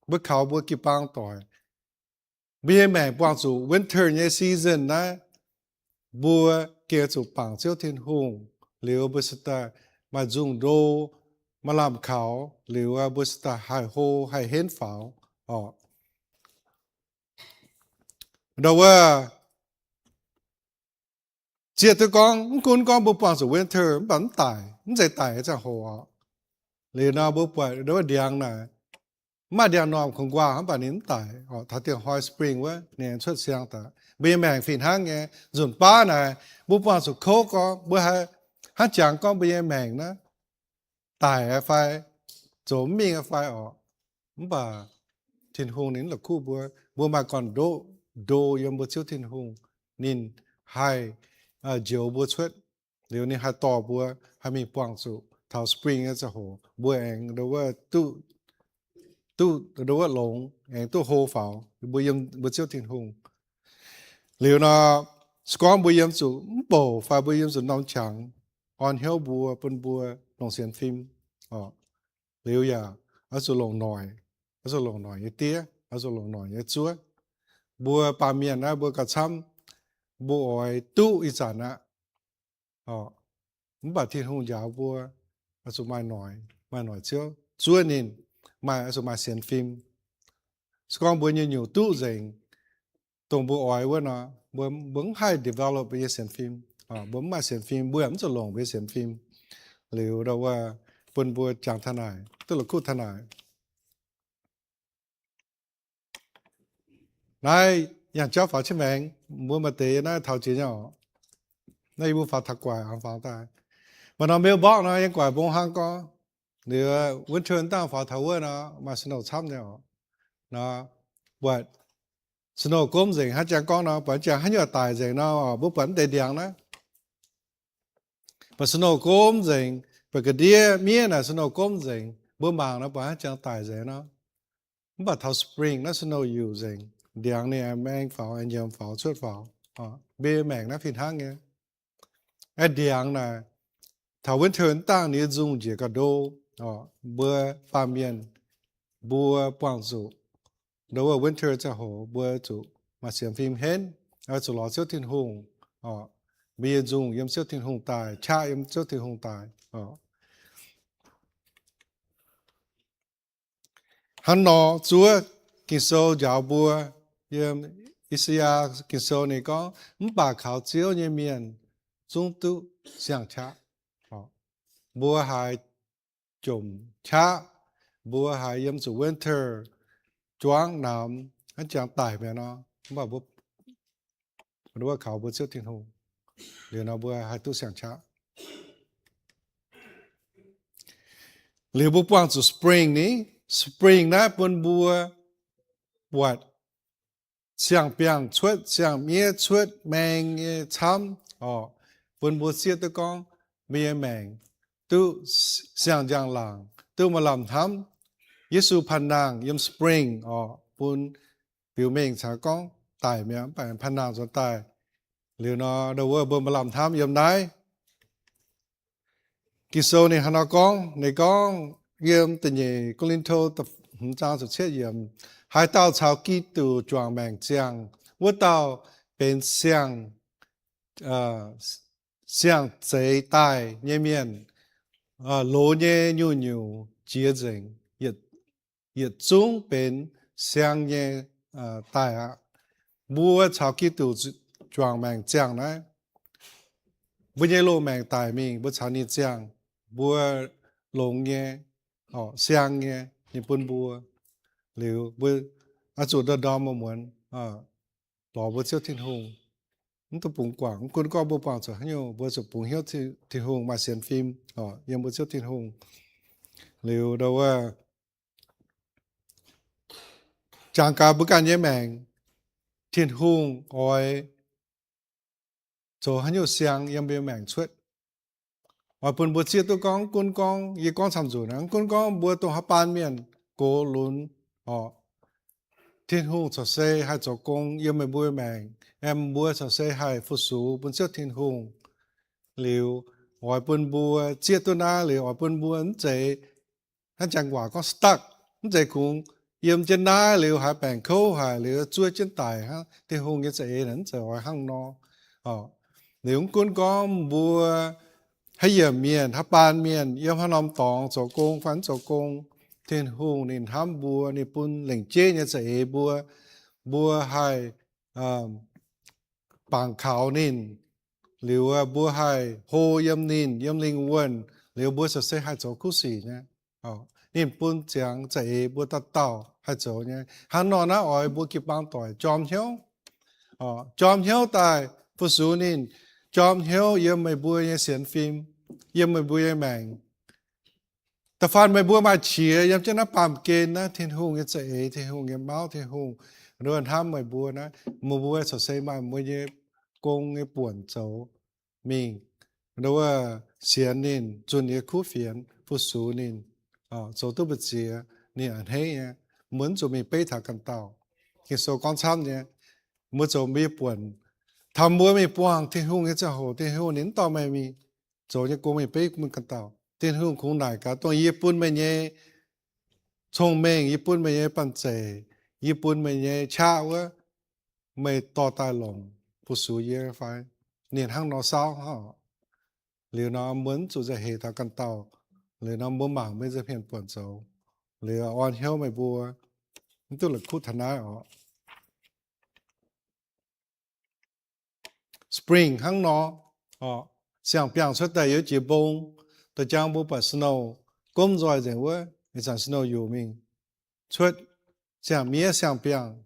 บัวขาวบัวกี่ปังต่อยเบี้ยแมงปวงสู่ winter เนี่ย season นะบัวเกี่ยวสู่ปังเชี่ยวเทียนหงหรือบัวสตามาจุงโดมาล่ำขาวหรือว่าบัวสตาหายโฮหายเห็นฝาวเราว่าเจียตัวกองคุณกองบุปผาสู่ winter มันตายมันใจตายจะหัวหรือนาบุปผาเราว่าเดียงน่ะมาเดียงนอมคงกว่าเขาป่านนี้ตายถ้าเตียง hot spring ว่าเนี่ยชดเสียงแต่เบี้ยแมงฟินห้างไงส่วนป้าน่ะบุปผาสู่โคก็บัวให้จังก็เบี้ยแมงนะตายไฟโจมมีไฟมันป่าทิ้งหงนี้หลักคู่บัวมาก่อนโดยังบัวเชี่ยวทิ้งหงนินไฮเจียวบัวชดเดี๋ยวนี้หาต่อบัวให้มีปวงสู่เท่าสปริงก็จะโหบัวเองหรือว่าตู้หรือว่าหลงเองตู้โฮฝาบัวยังบัวเชี่ยวทิ้งหงเดี๋ยวนะสกอมบัวยังสู่โบไฟบัวยังสู่น้องฉังออนเฮลบัวเป็นบัวลงเสียนฟิล์มเดี๋ยวอย่าเอาสู่ลงหน่อยเอาสู่ลงหน่อยเตี้ยเอาสู่ลงหน่อยจั่วบัวปาเมียนนะบัวกระช้ำบัวอ้อยตู้อีสานนะมันบาดที่หงยาวบัวอาสุมาหน่อยเชียวจั่วนินมาอาสุมาเสียนฟิล์มสกองบัวยังอยู่ตู้เจงตรงบัวอ้อยว่าเนาะบัวบังให้ develop ไปเสียนฟิล์มบัวมาเสียนฟิล์มบัวมันจะลงไปเสียนฟิล์มหรือเราว่าเป็นบัวจางทนายตัวละคู่ทนายนายอย่างเจ้าฝาชิแมงบัวมาเตะนายเท่าจีเนาะนายบัวฝาถักกว่าอันฝาตายมันเอาเมลบอกนะยังกว่าบงฮังก็เดี๋ยววันเชิญตั้งฝาทาวเวอร์นะมาสนุกช้ำเนี่ยนะว่าสนุกก้มเสียงฮัจจังก้อนนะปัจจัยฮัจจะตายเสียงนะบุปผาเตะเดียงนะปัสนุกก้มเสียงปกติเมียนะสนุกก้มเสียงบัวบางนะปัจจัยตายเสียงนะบัดเท่าสปริงนะสนุกอยู่เสียงเดียงเนี่ยแมงฝาอันยมฝาชดฝาเบี้ยแมงนะฟินห้างเนี่ยไอเดียงนะถ้าวันเทินตั้งนี้จุงเจก็โดบัวปามีนบัวปวงสุโดว่าวันเทินจะโหบัวจุมาเสียงฟิล์มเห็นเอาจุหล่อเสี้ยวทิ้งหงเบี้ยจุงยมเสี้ยวทิ้งหงตายชายมเสี้ยวทิ้งหงตายฮันนอจัวกินโซยาวบัวยมอิสยากินโซนี่ก็มันปากขาวเจียวเยี่ยมเมียนจงตุเสียงช้าบัวหายจมช้าบัวหายยมสู่วินเทอร์จวงน้ำอันจางตายไปเนาะว่าบัวหรือว่าเขาบัวเชี่ยวทิ้งหงเดี๋ยวนะบัวหายตุเสียงช้าหรือบัวปวงสู่สปริงนี้สปริงนะเป็นบัววัดเสียงเปียงชดเสียงเมียชดแมงช้ำเป็นบัวเสียตะกองเมียแมงตู้เสียงจางหลังตู้มาลำทำเยซูพันนางยมสปริงปุ่นผิวเมงฉากองตายเมียไปพันนางจนตายหรือเนาะเดวเบอร์มาลำทำยมได้กิโซในฮานากองในกอง yếm tình nhị cô linh thô tập trang sự chết yếm hai tao chào kỹ tù choàng mèng chiang vô tao bên xiang xiang chế tai nhẹ miền lô nhẹ nhu nhu chia dình yết yết trung bên xiang nhẹ tai ạ bùa chào kỹ tù choàng mèng chiang này bùa nhẹ lô mèng tai mình bùa chào ni chiang bùa lông nhẹ xiang nhẹ nhị bùn bùa liu bùa chủ đợt đó mà muốn bỏ bùa chiếu thiên hùng tôi bùng quảng quân có bùa quảng cho nhiều bùa chụp bùng hiếu thiên hùng mà xem phim yếm bùa chiếu thiên hùng liu đâu chàng cả bùa cả nhẹ mèng thiên hùng oi cho nhiều xiang yếm bùa mèng xuất bùn bùa chiếu tôi con con y con tham dự nè con bùa tôi hấp ban miền cố lún thiên hùng cho xe hai cho công yếm mấy bùa mèng em bùa cho xe hai phụ số bùn chiếu thiên hùng liu hỏi bùn bùa chiếu tôi na liu hỏi bùn bùa anh chế hắn chẳng quả con stuck anh chế cũng yếm trên na liu hai bèn khâu hai liu chui trên tài ha thiên hùng như chế anh chế hỏi hăng no liu con bùa hay yếm miền hấp ban miền yếm hắn làm tòng cho công phán cho công thiên hùng nên ham bùa nên bùn lệnh chế như chế bùa hai bằng khảo nên liu bùa hai hồ yếm nên yếm linh quân liu bùa sẽ hai chỗ cú sĩ nhé nên bùn chẳng chế bùa tát tao hai chỗ nhé hắn nói na ỏi bùa kịp bằng tỏi chom hiếu tại phụ số nên chom hiếu yếm mấy bùa như xem phim yếm mấy bùa mèngแต่ฟันไม่บัวมาเฉียยังจะนับปามเกณฑ์นะเทียนหงยังจะเทียนหงยังเมาเทียนหงเรื่องทำไม่บัวนะมือบัวสดใสมาเมื่อเย่กงเย่ป่วนโจมิงหรือว่าเสียนินจุนเย่คู่เฟียนผู้สูนินโจตุบเจียนี่อันเฮียเหมือนจะมีเป้ถากันเต่าที่โซก้อนช้ำเนี่ยเมื่อโจมีป่วนทำบัวไม่ป่วงเทียนหงยังจะโหเทียนหงนินต่อไม่มีโจยังกงไม่เป้มันกันเต่าthiên hùng cũng đại cả toàn Nhật mấy nhé thông minh Nhật mấy nhé bản chế Nhật mấy nhé chào á mấy to tai lòng phụ số nhé phải niên hăng nó sao hả liệu nó muốn chủ giải hệ thằng căn tàu liệu nó muốn mảng mấy giờ hiện buồn xấu liệu on hiếu mày bùa tức là cút thần ái ở spring hăng nó xiang biang xuất đại yếu chỉ bông tôi chẳng bố bà snow công rồi rồi quá thì chẳng snowอยู่mình xuất chẳng mía chẳng biang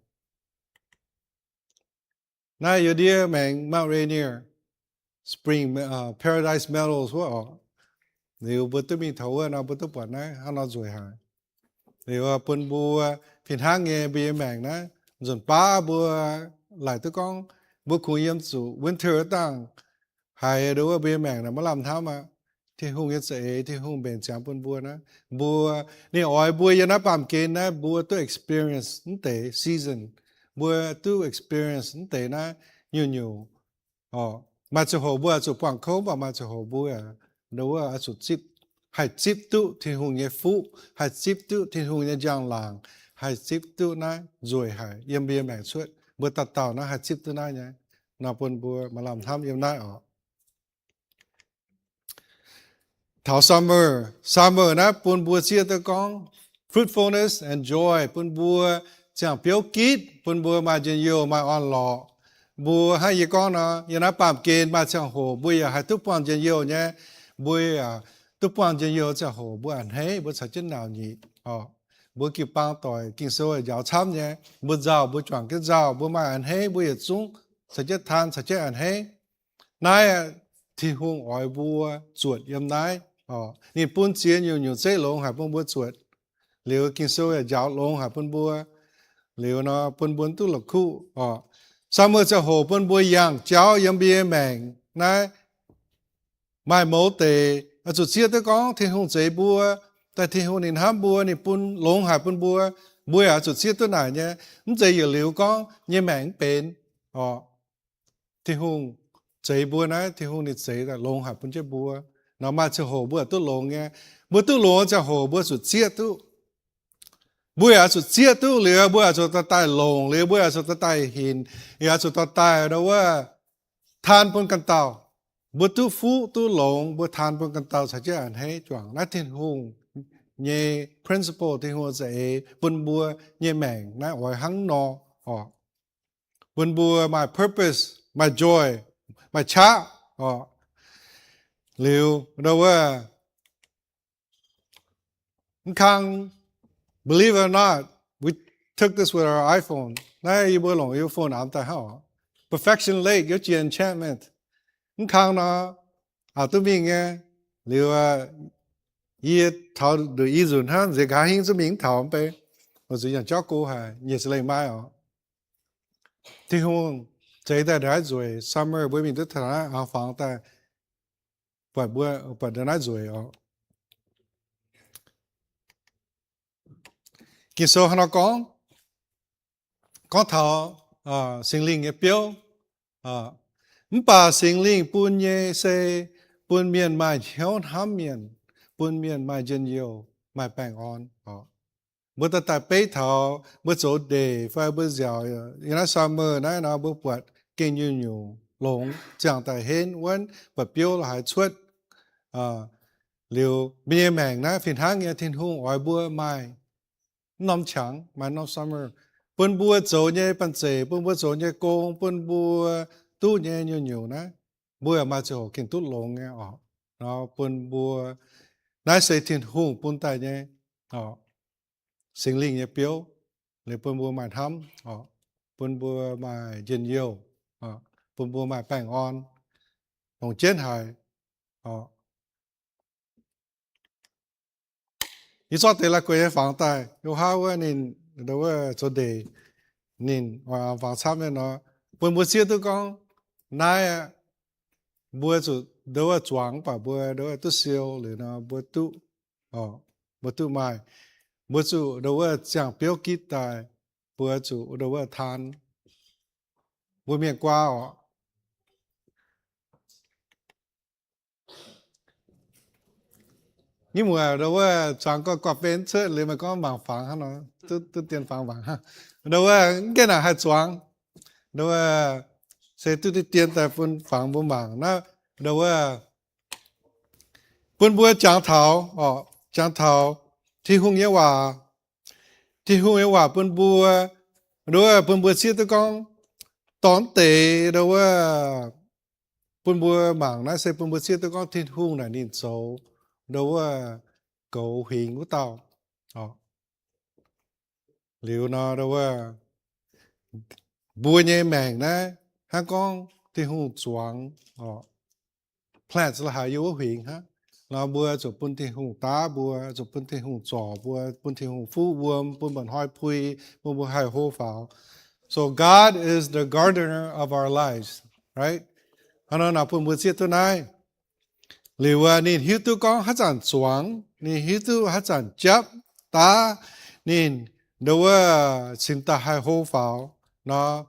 nay yếu đi mình Mount Rainier Spring Paradise Meadows quá nếu bữa tôi mình thấu nó bữa tôi bảo này nó rồi hả nếu bữa bữa phiền hàng nghe bây mình đó rồi ba bữa lại tôi con bữa cuối yếm chủ winter tăng hay đâu bây mình là mới làm tháo mà thiên hùng nhất sẽ thiên hùng bền chẳng bữa na bữa này ỏi bữa giờ nó bám kén na bữa tôi experience nte season bữa tôi experience nte na nhiều mà cho hồ bữa cho quảng khâu mà cho hồ bữa đâu cho chip hay chip tu thiên hùng nhẹ phú hay chip tu thiên hùng nhẹ giang làng hay chip tu na rồi hay yếm bia mèn suốt bữa tạt tàu na hay chip tu na nhé nào bữa mà làm tham yếm na thảo summer na bún bùa chia tới con fruitfulness and joy bún bùa chẳng biểu kít bún bùa mà chân yêu mà on lọ bùa hay gì con nó giờ nó bám kén mà chẳng hồ bùa hay túc quan chân yêu nhé bùa túc quan chân yêu chẳng hồ bùa ăn hết bùa sao chân nào nhỉ bùa kịp băng tỏi kinh sôi giáo chăm nhé bùa giàu bùa chọn cái giàu bùa mà ăn hết bùa yết xuống sao chết than sao chết ăn hết nay thì hùng ỏi bùa chuột yếm nayนี่ปุ่นเจียนอยู่เจ๊ลงหาปุ่นบัวจวดเหลียวกินโซ่ยาวลงหาปุ่นบัวเหลียวเนาะปุ่นบัวตู้หลักคู่สามเมื่อจะโหปุ่นบัวยังเจ้ายังเบี้ยแมงนะไม่โมเตะจุดเชียตัวก้องที่หงเจ๊บัวแต่ที่หงนินห้ามบัวนี่ปุ่นลงหาปุ่นบัวจุดเชียตัวไหนเนี่ยมันเจ๊อยู่เหลียวก้องเนี่ยแมงเป็นที่หงเจ๊บัวนะที่หงนี่เจ๊แต่ลงหาปุ่นเจ๊บัวnó mà cho hồ bữa tôi lồng nghe bữa tu lúa cho hồ bữa sụt chia tu bữa à sụt chia tu lừa bữa à sụt ta tai lồng lừa bữa à sụt ta tai hiền à sụt ta tai đóว่าทานปนกันเต่าบtu phú tu lồng bữaทานปนกันเต่าsẽ cho anh hay chọn nát thiên hùng nhẹ principle thiên hùng sẽ bữa bữa nhẹ mèn nát hỏi hắn nọ bữa bữa my purpose my joy my cha liu đóว่าkhang believe it or not we took this with our iPhone nãy yêu bữa lồng yêu phone ám tại hao perfection lake yêu chỉ enchantment khang nó tôi mình nghe liu ye thảo được ý dùn ha dễ gái hình cho mình thảoไป我只想照顾还也是来买thì hôm chạy tại đấy rồi summer với mình tức là áo phẳng tại bữa đấy rồi khi sau nó có thảo sinh linh cái biểu bà sinh linh buôn nhẹ xe buôn miền mai hiếu ham miền buôn miền mai dân yêu mai bang on bữa ta tại bế thảo bữa chỗ đề phải bữa giàu nó summer này nó bữa bật kinh nhiều lồng chẳng tại hên vẫn bữa biểu là hay xuất liều bia mèn na phiền hang nghe thiên hung ỏi bữa mai năm chẳng mai năm summer bữa bữa chỗ nhẹ ban chế bữa chỗ nhẹ công bữa tu nhẹ nhiều na bữa mà chỗ kinh tu lồng nghe nó bữa nãy sẽ thiên hung bữa tại nhẹ sinh linh nhẹ biểuเลยbữa mai thắm bữa mai dân yêu bữa mai bang on còn chết hại你说对了，关于房贷，有好个人都会做的，人房产面呢，本些都讲，那呀，不做都会装吧，不都会都销了呢，不都不都卖，不做都会讲标记带，不做都会摊，不面挂nhưng mà đâu có chọn có bên chơi liền mà có bằng phẳng ha nó tôi tiền phẳng bằng ha đâu có cái nào hay chọn đâu có sẽ tôi tiền tại phân phẳng bốn bằng nó đâu có phân bua chẳng thảo thì hung yêu hòa phân bua đâu có phân bua xí tôi con tón tệ đâu có phân bua bằng nó sẽ phân bua xí tôi con thiên hung là nhìn xấu đâu cầu hiền của tao liệu nó đâu bùa nhẹ mèn nè hai con thì hùng choáng plant là hai yếu hiền ha nó bùa chụp bún thì hùng tá bùa chụp bún thì hùng trò bùa bún thì hùng phú bùa bún bẩn hoi pui bùa hai hô pháo so God is the gardener of our lives right nó nào bún bùa xiết tôi này liệu nhìn hiếu tu con hát giản choáng nhìn hiếu tu hát giản chấp ta nhìn đâu xin ta hai hô pháo nó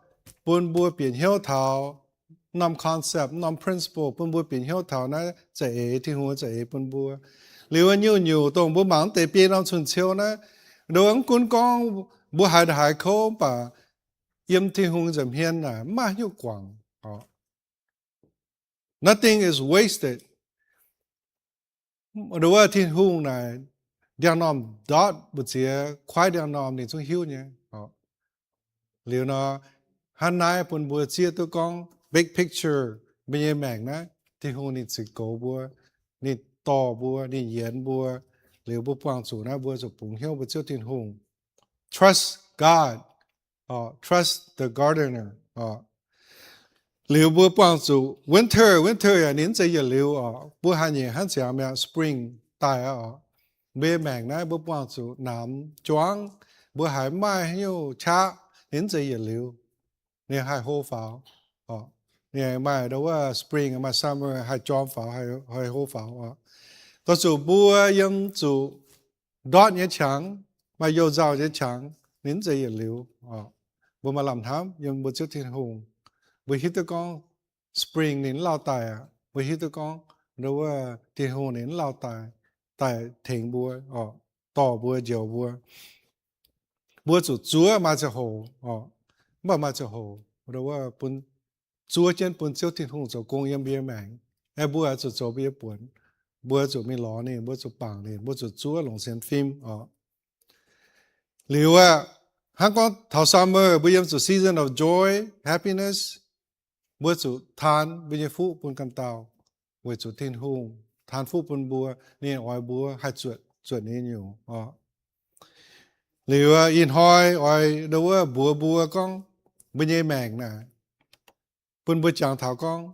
buôn bua biển hiếu thảo năm concept năm principle buôn bua biển hiếu thảo nó dễ thì hùa dễ buôn bua liệu nhiều tổng bua mảng tệ biển năm xuân chiều nó đâu ông cuốn con bua hải khô bà yếm thì hùa dầm hiên là mà hiệu quảng nothing is wasted đâu thiên hùng này đang nằm dot bữa giờ khoai đang nằm thì xuống hiu nhé liệu nó hắn này phần bữa giờ tôi con big picture bây giờ mảng đó thiên hùng thì sự cố bữa thì to bữa thì diễn bữa liệu bữa quang chủ na bữa chụp bùng hiu bữa giờ thiên hùng trust God trust the gardener liệu bữa quang chủ winter là nín chơi giờ liệu bữa hai nhỉ hắn sẽ làm spring tại bê mảng này bữa quang chủ nằm choáng bữa hải mai hiu cha nín chơi giờ liệu nè hai hô pháo nè mai đâu spring mà summer hai choáng pháo hai hô pháoตัวchủ bữa yếm chủ đót nhé chẳng mà yêu giàu nhé chẳng nín chơi giờ liệu bữa mà làm thám yếm bữa trước thiên hùng bữa hít con spring nín lao tài bữa hít con đâu thiên hùng nín lao tài tại thỉnh bùa tỏ bùa diều bùa chủ chúa mà cho hồ mà cho hồ rồi bún chúa trên bún chiếu thiên hùng cho công yếm bia mảng bùa chủ cho bia buồn bùa chủ mi ló này bùa chủ bảng này bùa chủ chúa lồng xem phim liệu hắn có thảo summer bây giờ chủ season of joy happiness bữa chủ than bây giờ phụ bún căn tàu bữa chủ thiên hùng than phụ bún bùa nên oai bùa hai chuột nên nhiều liệu in hoi oai đâu bùa con bây giờ mèn nè bún bùa chàng thảo con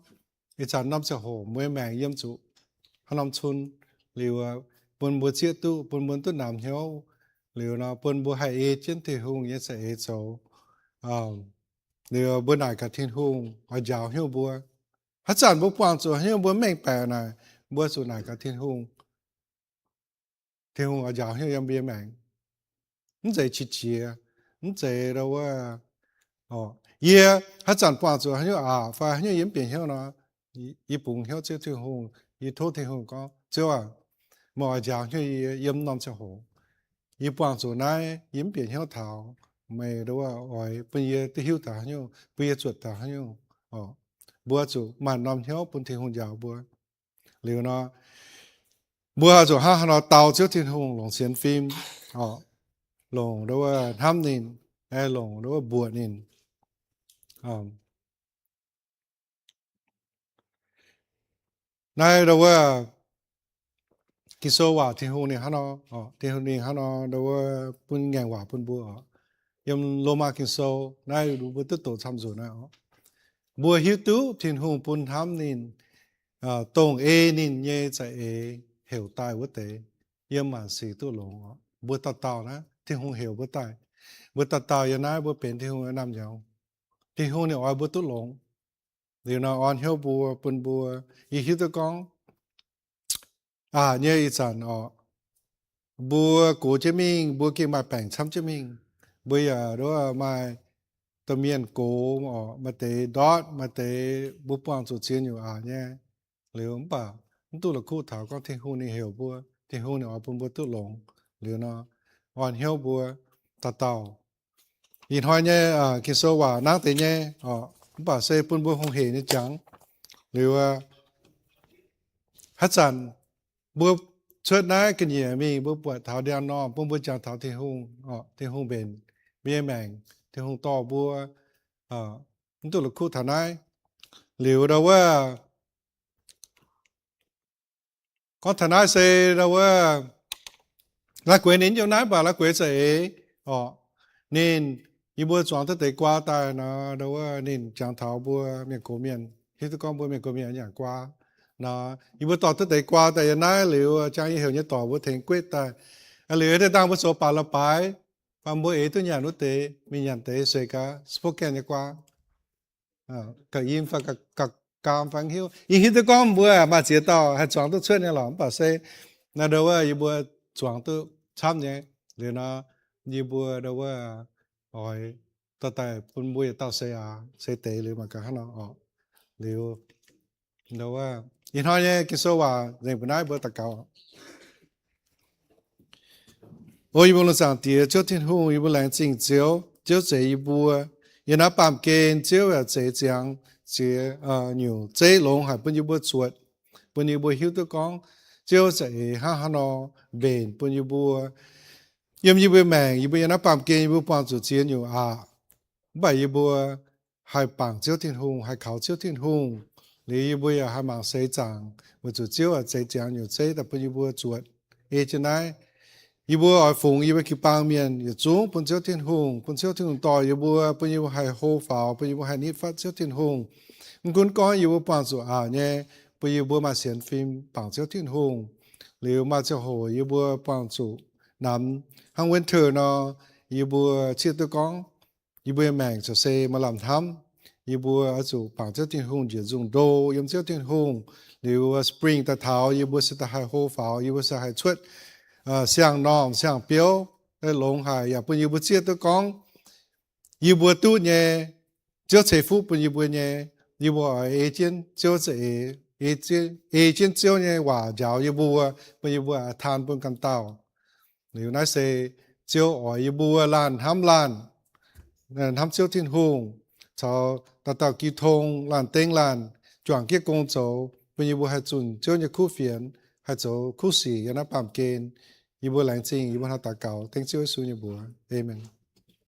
cái chàng năm sẽ hồ mới mèn yếm chủ hắn năm xuân liệu bún bùa chia tu bún tu làm hiếu liệu nó bún bùa hai trên thiên hùng nhất sẽ số liệu bữa nay cả thiên hùng họ giáo hiếu bùa hát chẳng bùa quan chủ hiếu bùa mèn bè này bùa số này cả thiên hùng họ giáo hiếu yếm bia mèn không dễ chi chia không dễ đâu hát chẳng quan chủ hiếu phải hiếu yếm biển hiếu nó y bùng hiếu chế thiên hùng y thô thiên hùng có chưa mà họ giáo hiếu yếm năm cho hồ y quan chủ này yếm biển hiếu thảo mày đâu bây giờ tôi hiểu ta nhau bây giờ chuột ta nhau bữa chủ mà năm hiếu bún thiên hùng giáo bữa liệu nó bữa chủ nó tàu chiếu thiên hùng lồng xem phim lồng đâu tham nín lồng đâu bùa nín này đâu cái số hòa thiên hùng này thiên hùng này đâu bún ngang hòa bún bùa yếm lô ma kinh sâu nay đủ bữa tổ tham dự nào bữa hiếu tú thiên hùng bún tham nín tông nín nhẹ chạy hiểu tai bữa tế yếm mà sĩ tu lồng bữa tao nè thiên hùng hiểu bữa tao giờ nay bữa bền thiên hùng nam nhau thiên hùng này ở bữa tu lồng điều nào on hiếu bữa bún bữa hiếu tu con nhẹ chẳng bữa cổ chế mình bữa kia mà bèn chăm chế mình bây giờ đó mà tầm miền cố mà tế đót mà tế bố quan chủ chiến nhiều nhé liệu ông bảo ông tu là khu thảo con thiên hùng này hiểu bùa thiên hùng này ở bùa bùa tu lồng liệu nó on hiểu bùa tàu nhìn hỏi nhé khi số hòa nát thế nhé ông bảo xe bùa bùa không hề như trắng liệu hát sẵn bùa trước này cái gì mình bùa bùa thảo đen nó bùa chẳng thảo thiên hùng bền bia mèn thiên hùng to bùa tôi là khu thảo này liệu đâu có thảo này sẽ đâu là quên đến chỗ này bà là quên sẽ nên như bùa chọn tới qua tại nó đâu nên chẳng thảo bùa miền cổ miền khi tôi con bùa miền cổ miền nhà qua nó như bùa tỏ tới qua tại này liệu chẳng hiểu như tỏ bùa thành quyết tại liệu để đang bùa số bà là bài và mỗi tôi nhà nó tế mình nhận tế sẽ cả spoken như qua cả im và cả cam phăng hiếu ý tôi con bữa mà chỉ tao hay chọn tôi chơi này lắm bảo xe là đâu ý bữa chọn tôi tham nhé để nó như bữa đâu hỏi tao tại bữa bữa tao sẽ tế liệu mà cả nó liệu đâu ý nói nhé cái số dành bữa nay bữa ta cao ôi bữa nó sang tiệt cho thiên hùng ý bữa lãng chính chiếu chế ý bữa yên á bám kén chiếu là chế chẳng chế nhiều chế lông hay bữa như bữa chuột bữa như bữa hiếu tôi con chiếu chế nó bền bữa như bữa yếm như bữa mèn như bữa yên á bám kén bữa bám chủ chiến nhiều bảy như bữa hai bảng chiếu thiên hùng hai khảo chiếu thiên hùng lý bữa hai mảng xây chẳng bữa chủ chiếu là chế chẳng nhiều chế tập bữa như bữa chuột trên nàyอีบัวไอฟงอีบัวขี้ปางเมียนอีจุงปุ่นเจ้าเทียนหงปุ่นเจ้าเทียนหงต่ออีบัวปุ่นอีบัวไฮโฮฟ้าปุ่นอีบัวไฮนิดฟ้าเจ้าเทียนหงคุณก้อนอีบัวปางสุเนี่ยปุ่นอีบัวมาเสียนฟิล์มปางเจ้าเทียนหงหรือมาเจ้าโหอีบัวปางสุนำฮังเวนเทอร์เนาะอีบัวเชียตัวก้องอีบัวแมงจะเซมาลำทำอีบัวสุปางเจ้าเทียนหงเจี๋ยจุงโดยมเจ้าเทียนหงหรือว่าสปริงตะเท้าอีบัวสิตะไฮโฮฟ้าอีบัวสิไฮชวด像น้像表龙海也不不接得讲，一波多呢，就财富不一波呢，一波二件就是 trên chiếu như quả giáo như bùa than bún căn tàu nếu nói sẽ chiếu ở như bùa lan ham chiếu thiên hùng cho tàu kỳ thông lan tên lan chọn cái công chỗ như bùa hay chuẩn chiếu như khu phiền hay chỗ khu sĩ như nó bám kên như bùa lãnh trình như bùa hạt tạ cầu tiếng chiếu su như bùa amen